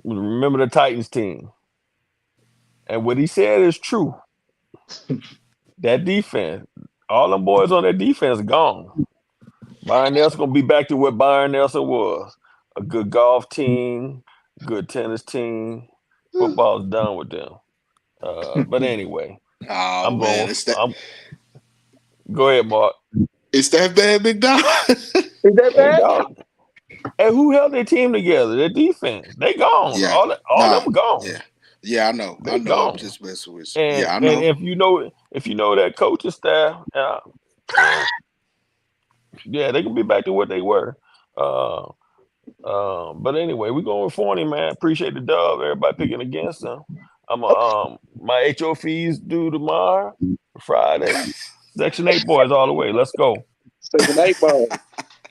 remember the Titans team, and what he said is true. That defense, all them boys on that defense gone. Byron Nelson gonna be back to what Byron Nelson was: a good golf team, good tennis team. Football's done with them. But anyway, go ahead, Mark. It's that bad, big dog. Is that bad? Hey, who held their team together? Their defense. They gone. Yeah. All them gone. Yeah, I know. They gone. I'm just messing with you. And, I know. And if you know that coaching staff, yeah, they can be back to what they were. But anyway, we're going with Forney, man. Appreciate the dub. Everybody picking against them. My HO fees due tomorrow, Friday. Section 8 boys all the way. Let's go. Section 8 boys.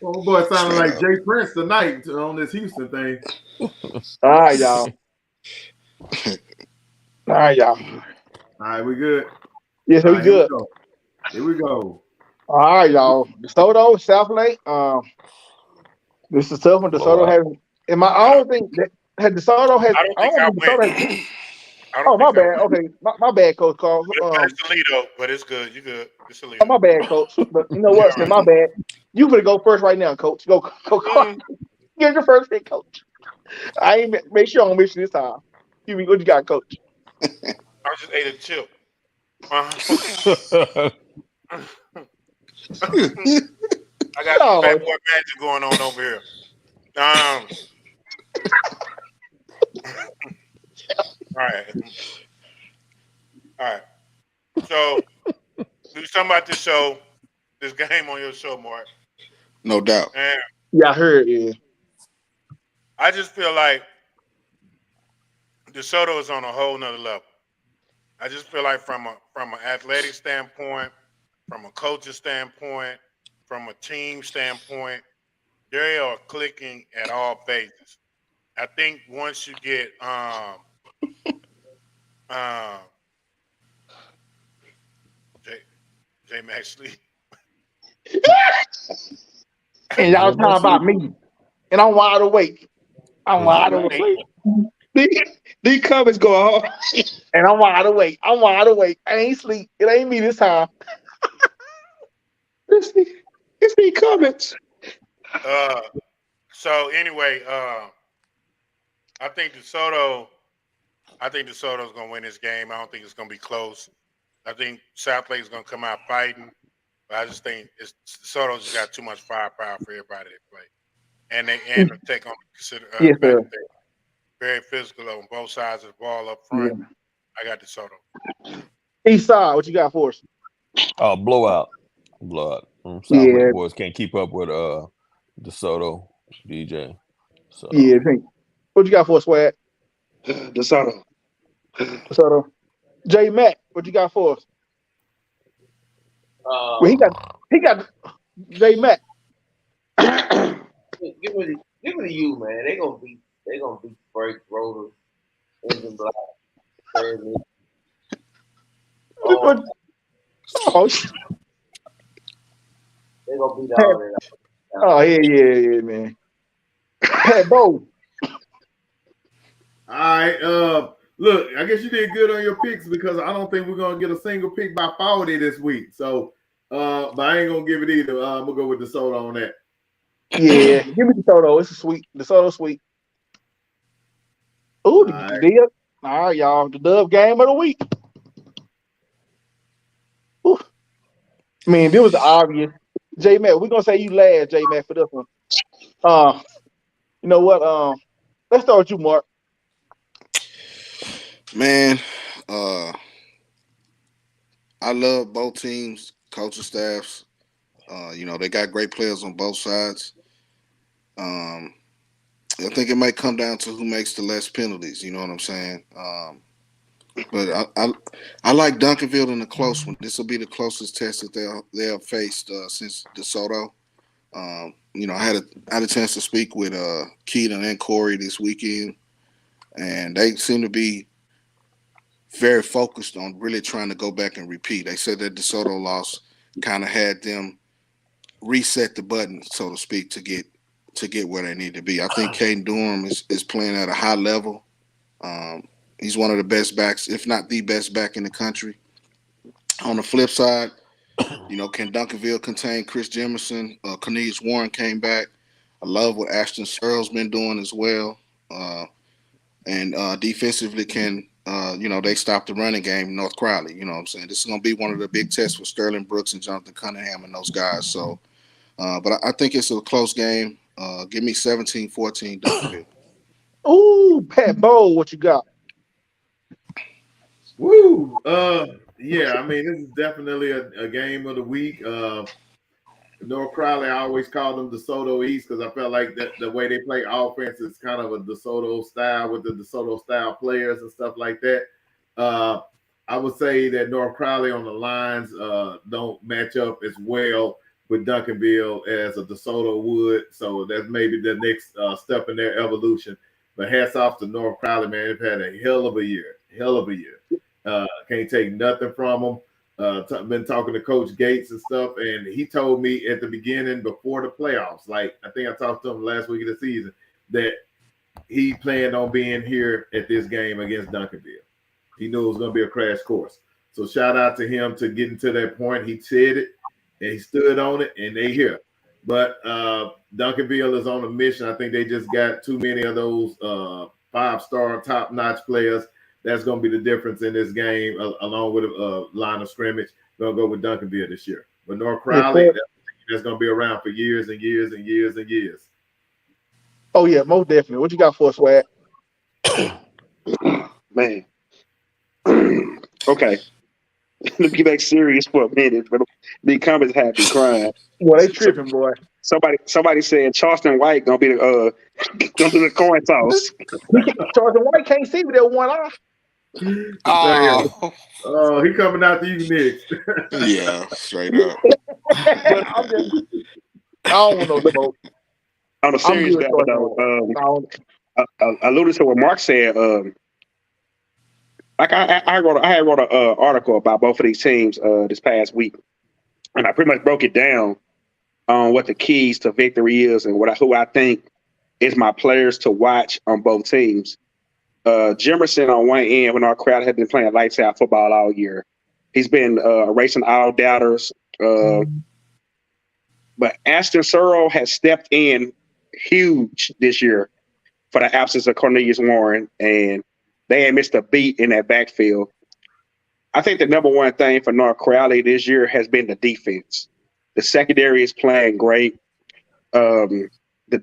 Oh boy, sounding like Jay Prince tonight on this Houston thing. All right, y'all. All right, we good. Yes, we good. Here we go. All right, y'all. DeSoto, Southlake. This is tough one. DeSoto has. And I don't think that DeSoto has. Oh, my bad. Okay, my bad, Coach Carl. It's Aledo, but it's good. You good? It's Aledo. Oh, my bad, Coach. But you know what? Man, my bad. You better go first right now, Coach. Go. Get your first pick, Coach. I ain't make sure I don't miss you this time. What you got, Coach? I just ate a chip. I got some bad boy magic going on over here. All right. All right. So, do something about this show, this game on your show, Mark. No doubt. And Yeah, I heard. Yeah. I just feel like DeSoto is on a whole nother level. I just feel like from an athletic standpoint, from a coaching standpoint, from a team standpoint, they are clicking at all phases. I think once you get J Max Lee. And y'all talking about me. And I'm wide awake. I'm wide awake. These comments go hard. And I'm wide awake. I'm wide awake. I ain't sleep. It ain't me this time. It's these comments. So anyway, I think DeSoto's gonna win this game. I don't think it's gonna be close. I think South Lake is gonna come out fighting, but I just think DeSoto just got too much firepower for everybody to play, and they take on Yes, sir. very physical on both sides of the ball up front. Yeah. I got DeSoto. Eastside, what you got for us? Blowout. South Lake boys can't keep up with DeSoto, DJ. So. Yeah, what you got for us, Swag? DeSoto. J Mac, what you got for us? Well, he got J Mac. Give me the you, man. They gonna beat Break, Roller, Engine Block. They gonna beat all that. Oh yeah, man. Pat Bow. All right. Look, I guess you did good on your picks because I don't think we're gonna get a single pick by Foudy this week. So, but I ain't gonna give it either. I'm gonna go with DeSoto on that. Yeah, give me DeSoto. It's a sweet. DeSoto sweet. Ooh, the Dub. All right, y'all. The Dub game of the week. Ooh. I mean, this was obvious. J Mac, we're gonna say you last, J Mac, for this one. You know what? Let's start with you, Mark. Man, I love both teams, coaching staffs. They got great players on both sides. I think it might come down to who makes the less penalties. You know what I'm saying? But I like Duncanville in the close one. This will be the closest test that they'll faced since DeSoto. I had a chance to speak with Keaton and Corey this weekend, and they seem to be very focused on really trying to go back and repeat. They said that DeSoto loss kind of had them reset the button, so to speak, to get where they need to be. I think Caden Durham is playing at a high level. He's one of the best backs, if not the best back in the country. On the flip side, can Duncanville contain Chris Jemison? Cornelius Warren came back. I love what Ashton Searle's been doing as well. And defensively they stopped the running game, North Crowley. You know what I'm saying? This is going to be one of the big tests for Sterling Brooks and Jonathan Cunningham and those guys. So, but I think it's a close game. Give me 17-14 Duncanville. Ooh, Pat Bow, what you got? Woo! Yeah, I mean, this is definitely a game of the week. North Crowley, I always call them DeSoto East because I felt like that the way they play offense is kind of a DeSoto style with the DeSoto style players and stuff like that. I would say that North Crowley on the lines don't match up as well with Duncanville as a DeSoto would. So that's maybe the next step in their evolution. But hats off to North Crowley, man. They've had a hell of a year. Can't take nothing from them. Been talking to Coach Gates and stuff, and he told me at the beginning before the playoffs, like I think I talked to him last week of the season, that he planned on being here at this game against Duncanville. He knew it was going to be a crash course. So shout out to him to getting to that point. He said it, and he stood on it, and they here. But Duncanville is on a mission. I think they just got too many of those five-star, top-notch players. That's going to be the difference in this game, along with a line of scrimmage. Going to go with Duncanville this year. But North Crowley, that's going to be around for years and years and years and years. Oh yeah, most definitely. What you got for us, Swag? Man. Okay. Let me get back serious for a minute, but the comments had me crying. Well, they tripping, boy. Somebody said Charleston White gonna be the gonna do the coin toss. Charleston White can't see with that one eye. Oh, he coming out to you next. Yeah, straight up. But I don't want no smoke. On a serious note, though, alluded to what Mark said. Like I had wrote an article about both of these teams this past week, and I pretty much broke it down on what the keys to victory is and who I think is my players to watch on both teams. Jimerson on one end, when our crowd had been playing lights out football all year, he's been erasing all doubters. But Ashton Searle has stepped in huge this year for the absence of Cornelius Warren, and they ain't missed a beat in that backfield. I think the number one thing for North Crowley this year has been the defense. The secondary is playing great. The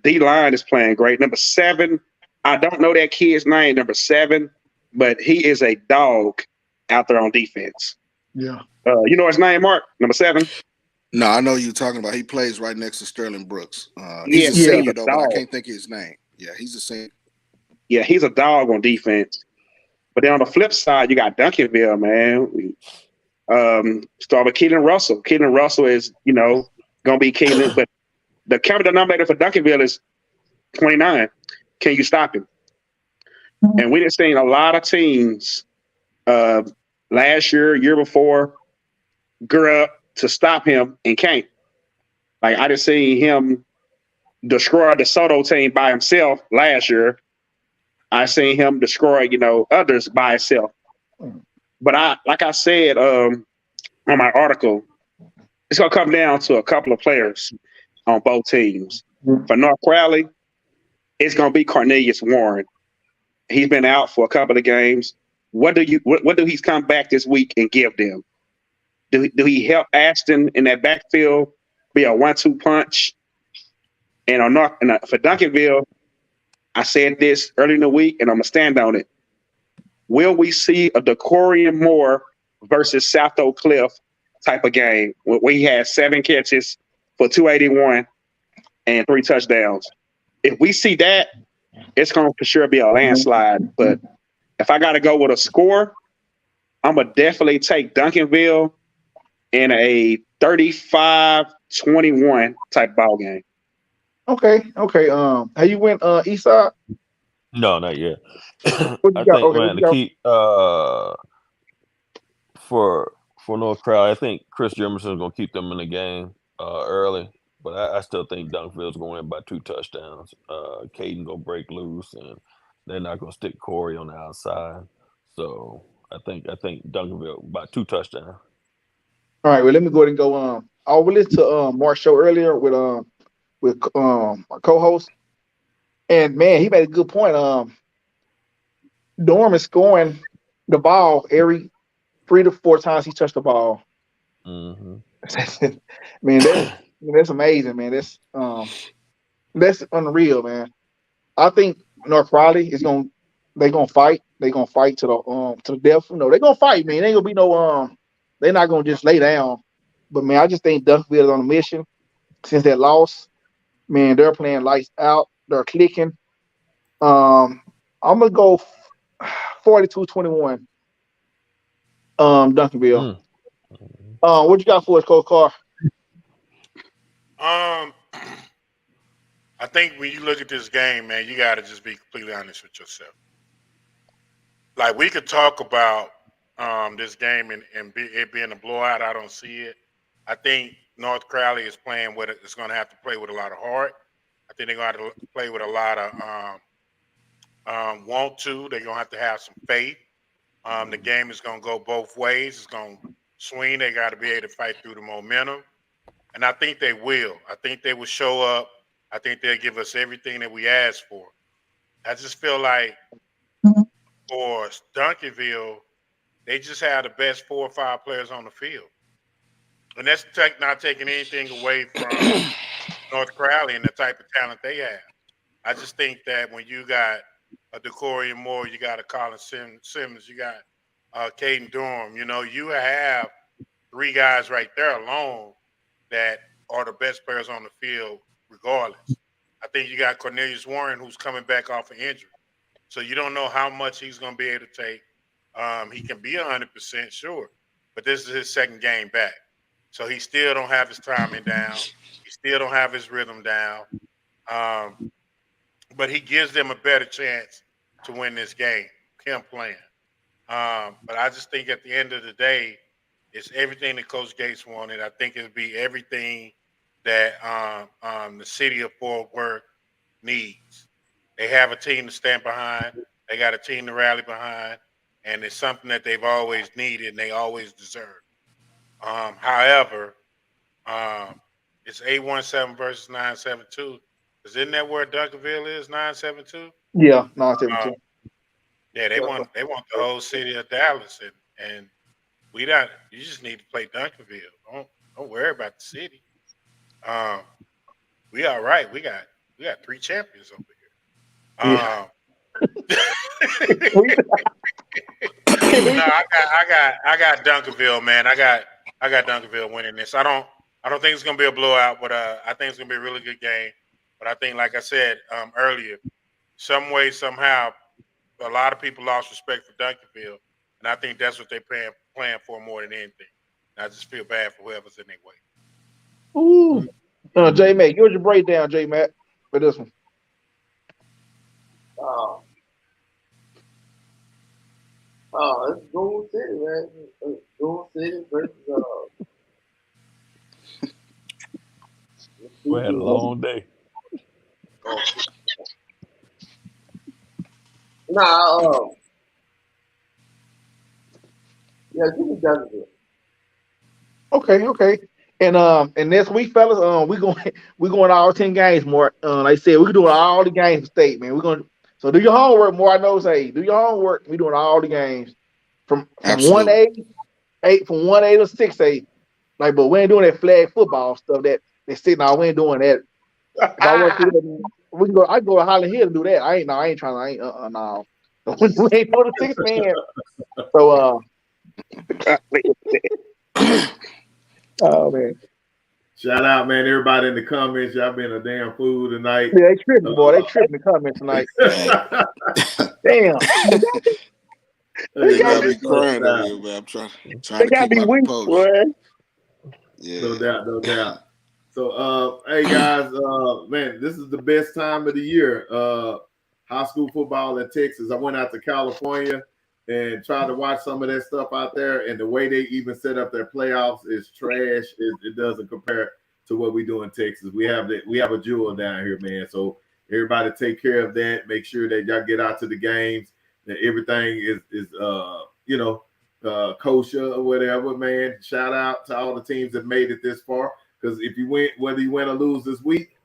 D-line is playing great. Number 7, I don't know that kid's name, number 7, but he is a dog out there on defense. Yeah. You know his name, Mark? Number 7? No, I know you're talking about. He plays right next to Sterling Brooks. He's a senior, though, but I can't think of his name. Yeah, he's a senior. Yeah, he's a dog on defense. But then on the flip side, you got Duncanville, man. Start with Keelan Russell. Keelan Russell is, going to be Keelan, but the common denominator for Duncanville is 29. Can you stop him? And we just seen a lot of teams last year before, grew up to stop him and can't. Like, I just seen him destroy the Soto team by himself last year. I seen him destroy, others by himself. But like I said on my article, it's gonna come down to a couple of players on both teams. For North Crowley, it's gonna be Cornelius Warren. He's been out for a couple of games. What do he's come back this week and give them? Do he help Ashton in that backfield be a 1-2 punch? And for Duncanville, I said this early in the week, and I'm going to stand on it. Will we see a Decorian Moore versus South Oak Cliff type of game where he had 7 catches for 281 and 3 touchdowns? If we see that, it's going to for sure be a landslide. But if I got to go with a score, I'm going to definitely take Duncanville in a 35-21 type ball game. Okay. Have you went Eastside? No, not yet. I got? think, man, to keep for North Crowley, I think Chris Jimerson is going to keep them in the game early, but I still think Duncanville's going to win by 2 touchdowns. Caden going to break loose, and they're not going to stick Corey on the outside. So I think Duncanville by 2 touchdowns. All right, well, let me go ahead and go. I was listening to Mark's show earlier with my co-host, and man, he made a good point. Dorm is scoring the ball every 3 to 4 times he touched the ball. Mm-hmm. Man, that's amazing, man. That's unreal, man. I think North Raleigh they're gonna fight. They're gonna fight to the death. They're gonna fight, man. There ain't gonna be no they're not gonna just lay down. But man, I just think Duncanville is on a mission since that loss. Man, they're playing lights out. They're clicking. I'm gonna go 42-21. Duncanville. What you got for us, Coach Carr? I think when you look at this game, man, you got to just be completely honest with yourself. Like, we could talk about this game and it being a blowout. I don't see it. I think North Crowley is playing with it. It's going to have to play with a lot of heart. I think they're going to have to play with a lot of want to. They're going to have some faith. The game is going to go both ways. It's going to swing. They got to be able to fight through the momentum. And I think they will. I think they will show up. I think they'll give us everything that we asked for. I just feel like for Duncanville, they just have the best 4 or 5 players on the field. And that's not taking anything away from North Crowley and the type of talent they have. I just think that when you got a Decorian Moore, you got a Colin Simmons, you got Caden Durham, you have 3 guys right there alone that are the best players on the field regardless. I think you got Cornelius Warren who's coming back off an injury. So you don't know how much he's going to be able to take. He can be 100%, sure, but this is his second game back. So he still don't have his timing down. He still don't have his rhythm down. But he gives them a better chance to win this game, him playing. But I just think at the end of the day, it's everything that Coach Gates wanted. I think it'll be everything that the city of Fort Worth needs. They have a team to stand behind. They got a team to rally behind. And it's something that they've always needed and they always deserve. However, it's 817 versus 972. Isn't that where Duncanville is, 972? Yeah, 972. Yeah, they want the whole city of Dallas, and we don't. You just need to play Duncanville. Don't worry about the city. We all right. We got 3 champions over here. No, I got Duncanville, man. I got Duncanville winning this. I don't think it's gonna be a blowout, but I think it's gonna be a really good game. But I think, like I said earlier, some way, somehow, a lot of people lost respect for Duncanville, and I think that's what they're playing for more than anything. And I just feel bad for whoever's in their way. Ooh, J Mac, give us your breakdown, J Mac, for this one. It's Gold City, man. It's Gold City versus We had a long day. Yeah, give me Duncanville. Okay. And next week, fellas, we going all 10 games more. Like I said, we're doing all the games for state, man. So do your homework more. I know say do your homework. We're doing all the games from 1A, from 1A to 6A. Like, but we ain't doing that flag football stuff that they say now. We ain't doing that. If I work through that, we can go. I go to Holland Hill to do that. I ain't trying. No. We ain't doing the 6 man. So oh man. Shout out, man, everybody in the comments. Y'all been a damn fool tonight. Yeah, they tripping, boy. They tripping in the comments tonight. Damn. They got me crying over here, man. I'm trying to keep my composure. Yeah. No doubt. So, hey, guys, man, this is the best time of the year. High school football in Texas. I went out to California and tried to watch some of that stuff out there, and the way they even set up their playoffs is trash. It doesn't compare to what we do in Texas. We have a jewel down here, man. So everybody take care of that. Make sure that y'all get out to the games. That everything is kosher or whatever, man. Shout out to all the teams that made it this far. Because if you win, whether you win or lose this week,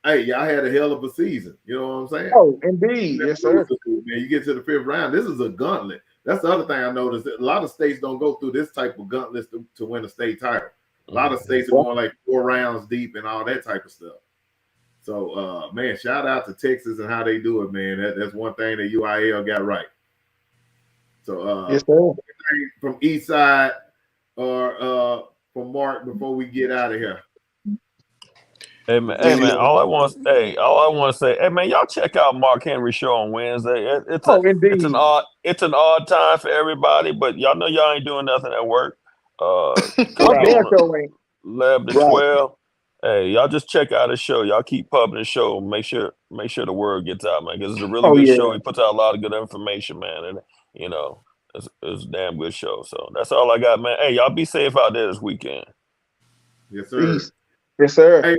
hey, y'all had a hell of a season. You know what I'm saying? Oh, indeed. Yes, sir. Man, you get to the 5th round. This is a gauntlet. That's the other thing I noticed. A lot of states don't go through this type of gauntlet to win a state title. A lot of states are going like 4 rounds deep and all that type of stuff. So, man, shout out to Texas and how they do it, man. That's one thing that UIL got right. So, yes, sir. From East Side or from Mark before we get out of here. Hey man, all I want to say, hey man, y'all check out Mark Henry show on Wednesday. It's an odd time for everybody, but y'all know y'all ain't doing nothing at work. 11 to 12. Hey, y'all just check out his show. Y'all keep pubbing his show. Make sure the word gets out, man. Because it's a really good show. He puts out a lot of good information, man, and it's a damn good show. So that's all I got, man. Hey, y'all be safe out there this weekend. Yes, sir. Peace. Yes, sir. Hey,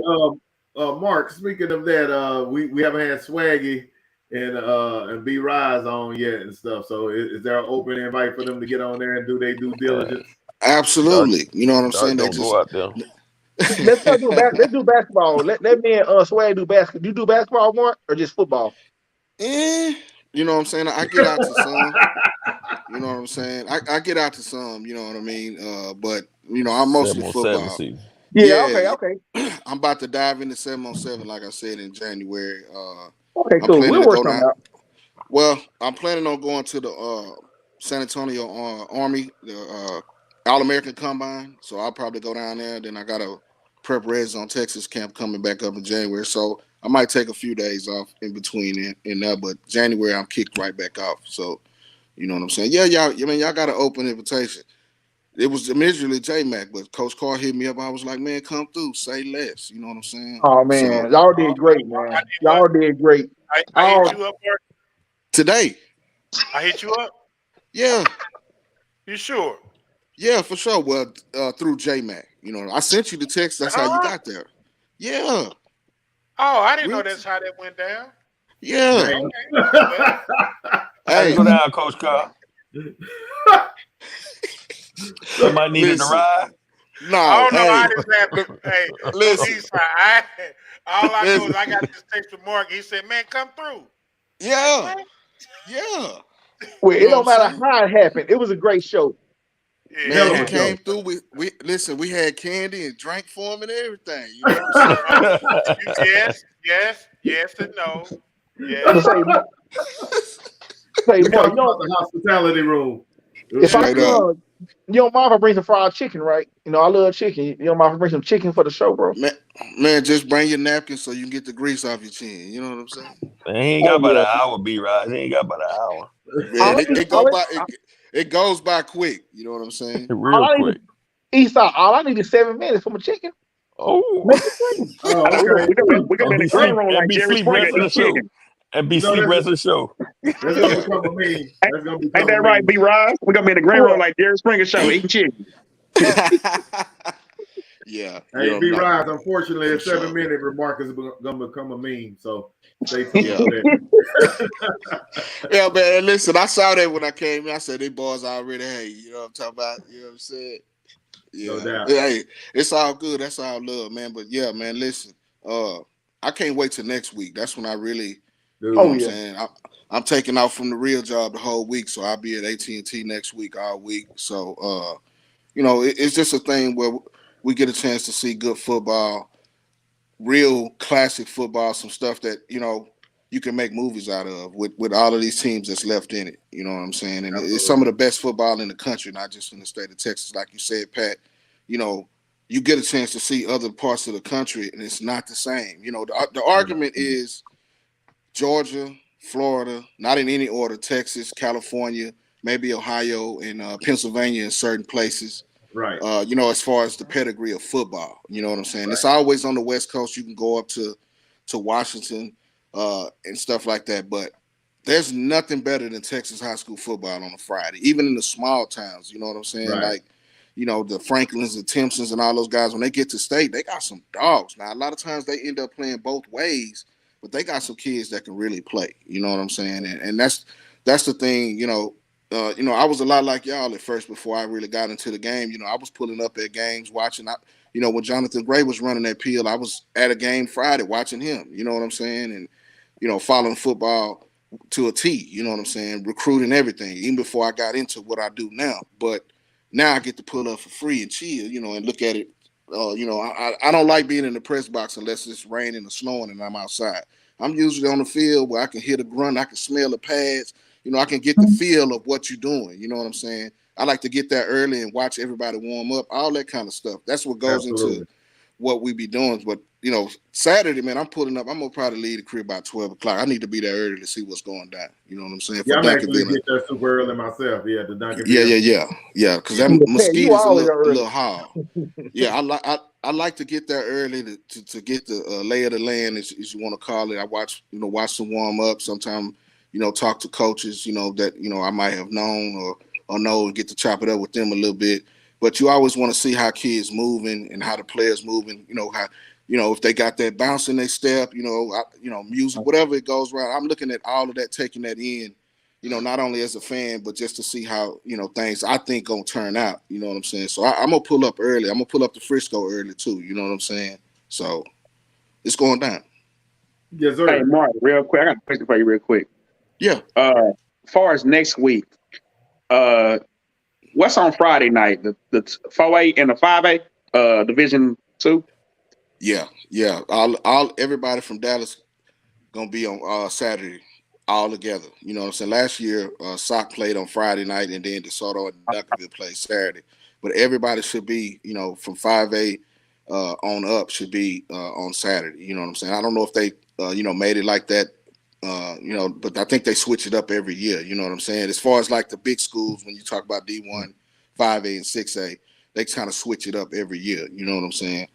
Mark, speaking of that, we haven't had Swaggy and B Rise on yet and stuff. So is there an open invite for them to get on there and do their due diligence? Absolutely. You know what I'm saying? Don't go out there. Let's do basketball. Let me and Swag do basketball. Do you do basketball, Mark, or just football? You know what I'm saying? I get out to some. You know what I'm saying? I get out to some. You know what I mean? But I'm mostly football. Yeah. Okay. I'm about to dive into 7-on-7, like I said in January. Okay, I'm cool. planning We'll to work go something down. out. Well, I'm planning on going to the San Antonio Army, the All-American Combine. So I'll probably go down there. Then I got a prep Red Zone Texas camp coming back up in January. So I might take a few days off in between in there. But January, I'm kicked right back off. So you know what I'm saying? Yeah, y'all. I mean, y'all got an open invitation. It was originally J-Mac, but Coach Carr hit me up. I was like, man, come through, say less. You know what I'm saying? Oh man, y'all did great, man. Y'all did great. I hit you up, Mark. Today. I hit you up. Yeah. You sure? Yeah, for sure. Well, through J-Mac. You know, I sent you the text. That's how you got there. Yeah. Oh, I didn't know that's how that went down. Yeah. Okay. Hey, go down, Coach Carr. Somebody needed a ride. No, I don't know. I just happened. Hey, listen. All I know is I got this text from Mark. He said, "Man, come through." Yeah. Yeah. Well, it don't matter how it happened. It was a great show. Man, he came through. We listen. We had candy and drank for him and everything. You know what I'm saying? yes, and no. Yes. Say, Mark, you know the hospitality room. If I come, you don't mind if I bring some fried chicken, right? You know, I love chicken. You don't mind if I bring some chicken for the show, bro? Man, just bring your napkin so you can get the grease off your chin. You know what I'm saying? Man, he ain't got about an hour, B-Rod. He ain't got about an hour. Man, it goes by quick. You know what I'm saying? Real quick. Eastside, all I need is 7 minutes for my chicken. Oh. Okay. We gonna be in the green room like Jerry Springer eating chicken. And be sleep rest of the show. That's gonna become a meme. Ain't that right, B-Rod? We're gonna be in the green room like Jerry Springer show, eating chicken. Yeah. Hey, B-Rise, unfortunately, a 7-minute remark is gonna become a meme. So stay tuned for that. Yeah, man. Listen, I saw that when I came in. I said, "They boys already, hey, you know what I'm talking about?" You know what I'm saying? Yeah. No doubt. Hey, it's all good. That's all love, man. But yeah, man, listen. I can't wait till next week. That's when I really, you know what I'm saying? I'm taking off from the real job the whole week, so I'll be at AT&T next week all week. So, you know, it's just a thing where we get a chance to see good football, real classic football, some stuff that, you know, you can make movies out of with all of these teams that's left in it. You know what I'm saying? And it's some of the best football in the country, not just in the state of Texas. Like you said, Pat, you know, you get a chance to see other parts of the country, and it's not the same. You know, the argument is Georgia, Florida, not in any order, Texas, California, maybe Ohio, and Pennsylvania in certain places. Right. You know, as far as the pedigree of football, you know what I'm saying? Right. It's always on the West Coast. You can go up to Washington and stuff like that. But there's nothing better than Texas high school football on a Friday, even in the small towns. You know what I'm saying? Right. Like, you know, the Franklins, the Timpsons, and all those guys, when they get to state, they got some dogs. Now, a lot of times they end up playing both ways, but they got some kids that can really play. You know what I'm saying? And that's the thing, you know. I was a lot like y'all at first before I really got into the game. You know, I was pulling up at games, watching. You know, when Jonathan Gray was running that Peel, I was at a game Friday watching him. You know what I'm saying? And, you know, following football to a T. You know what I'm saying? Recruiting everything, even before I got into what I do now. But now I get to pull up for free and chill, you know, and look at it. You know, I don't like being in the press box unless it's raining or snowing and I'm outside. I'm usually on the field where I can hear the grunt, I can smell the pads. You know, I can get the feel of what you're doing. You know what I'm saying? I like to get there early and watch everybody warm up, all that kind of stuff. That's what goes into what we be doing. But, you know, Saturday, man, I'm pulling up. I'm going to probably leave the crib about 12 o'clock. I need to be there early to see what's going down. You know what I'm saying? Yeah, I'm actually get there super early myself. Yeah, the Dunkin'. Yeah, because that mosquitoes a little hard. Yeah, I like to get there early to get the lay of the land, as you want to call it. I watch them warm up. Sometimes, you know, talk to coaches, you know, that, you know, I might have known or know, and get to chop it up with them a little bit. But you always want to see how kids moving and how the players moving, you know, how, you know, if they got that bounce in their step, you know, music, whatever it goes right. I'm looking at all of that, taking that in, you know, not only as a fan, but just to see how, you know, things I think gonna turn out. You know what I'm saying? So I'm gonna pull up early. I'm gonna pull up to Frisco early too. You know what I'm saying? So it's going down. Yes, sir. Hey, Mark, real quick, I got a question for you real quick. Yeah. As far as next week, what's on Friday night? The 4A and the 5A, Division 2? Yeah. All everybody from Dallas gonna be on Saturday all together. You know what I'm saying? Last year, Sock played on Friday night, and then DeSoto and Duncanville played Saturday. But everybody should be, from 5A on up should be on Saturday. You know what I'm saying? I don't know if they, made it like that. But I think they switch it up every year. You know what I'm saying? As far as like the big schools, when you talk about D1, 5A, and 6A, they kind of switch it up every year. You know what I'm saying?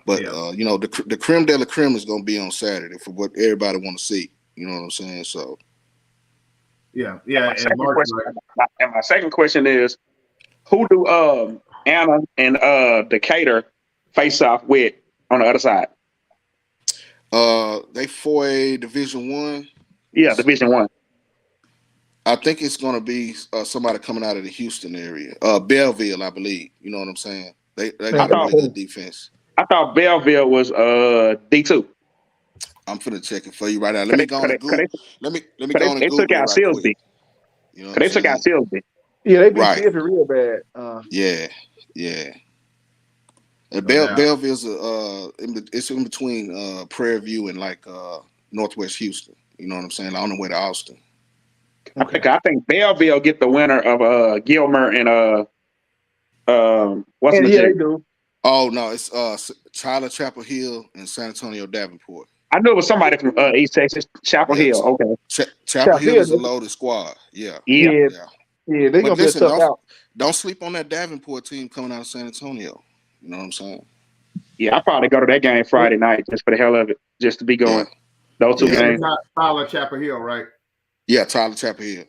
But the creme de la creme is going to be on Saturday for what everybody want to see. You know what I'm saying? So, yeah. And my second question is, who do Anna and Decatur face off with on the other side? They 4A Division 1. Yeah, Division 1. I think it's going to be somebody coming out of the Houston area. Belleville, I believe. You know what I'm saying? They got a really good defense. I thought Belleville was D2. I'm finna check it for you right now. Let me go on Google. Let me go on They Google took out right Silsby. quick. You know They took out Silsby. Yeah, they beat Silsby real bad. Yeah. Belleville's it's in between Prairie View and like Northwest Houston. You know what I'm saying? On the way to Austin. Okay, I think Belleville get the winner of Gilmer and what's the they do. Oh no, it's Tyler Chapel Hill and San Antonio Davenport. I knew it was somebody from East Texas, Chapel Hill. Okay, Chapel Hill is a loaded squad. Yeah. They're gonna be a tough out. Don't sleep on that Davenport team coming out of San Antonio. You know what I'm saying? Yeah, I'll probably go to that game Friday night just for the hell of it, just to be going. Those two games. Tyler Chapel Hill, right? Yeah, Tyler Chapel Hill.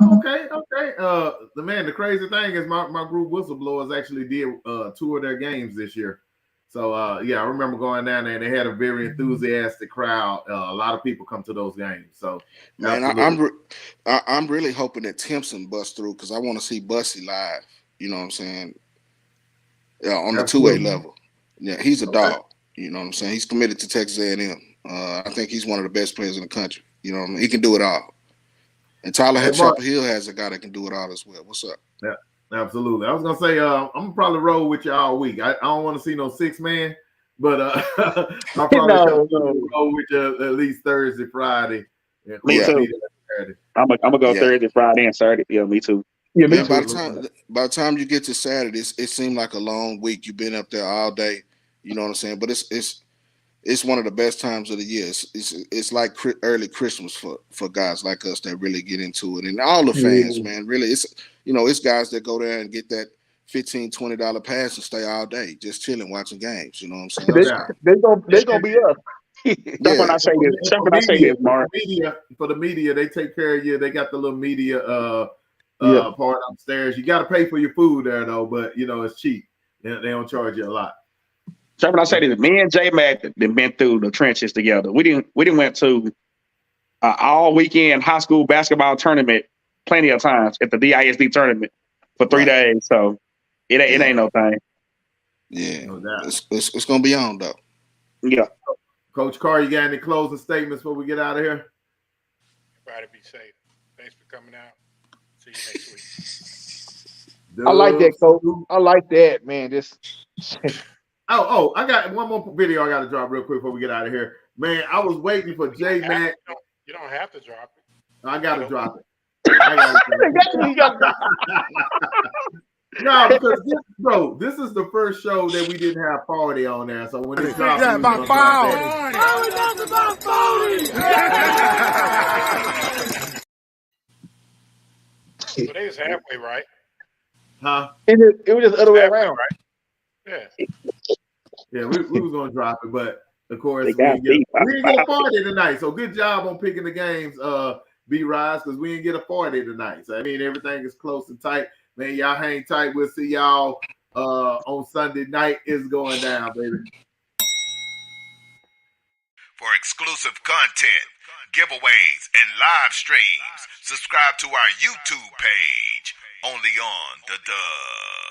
Okay. The crazy thing is my group Whistleblowers actually did 2 of their games this year. So I remember going down there and they had a very enthusiastic crowd. A lot of people come to those games. So man, I'm really hoping that Timpson busts through because I want to see Bussy live. You know what I'm saying? Yeah, on the 2A level. Yeah, he's a dog. You know what I'm saying? He's committed to Texas A&M. I think he's one of the best players in the country. You know what I mean? He can do it all. And Tyler Chapel Hill has a guy that can do it all as well. What's up? Yeah, absolutely. I was gonna say I'm gonna probably roll with you all week. I don't want to see no 6-man, but I'll probably roll with you at least Thursday, Friday. Me too. I'm gonna go Thursday, Friday, and Saturday. Yeah, me too. Yeah, by the time you get to Saturday, it seemed like a long week. You've been up there all day. You know what I'm saying? But it's one of the best times of the year. It's like early Christmas for guys like us that really get into it, and all the fans, man. Really, it's guys that go there and get that $15-$20 pass and stay all day just chilling, watching games. You know what I'm saying? They gonna be up. That's when I say this. That's when I say this, Mark. For the media, they take care of you. They got the little media part upstairs. You got to pay for your food there though, but it's cheap. They don't charge you a lot. So when I say this, me and J Mac have been through the trenches together. We didn't went to all weekend high school basketball tournament plenty of times at the DISD tournament for 3 days. So it ain't no thing. Yeah, it's gonna be on though. Yeah. Coach Carr, you got any closing statements before we get out of here? Everybody be safe. Thanks for coming out. See you next week. I like that, Coach. I like that, man. I got one more video I got to drop real quick before we get out of here. Man, I was waiting for J Mac. You don't have to drop it. I got to drop it. No, because this is the first show that we didn't have Party on there. So when it dropped, about So they was halfway right. Huh? It was just other way around. Right? Yeah, we was gonna drop it, but of course we didn't get a party tonight. So good job on picking the games, B-Rise, because we didn't get a party tonight. So I mean everything is close and tight. Man, y'all hang tight. We'll see y'all on Sunday night. It's going down, baby. For exclusive content, giveaways, and live streams, subscribe to our YouTube page, only on The Dub.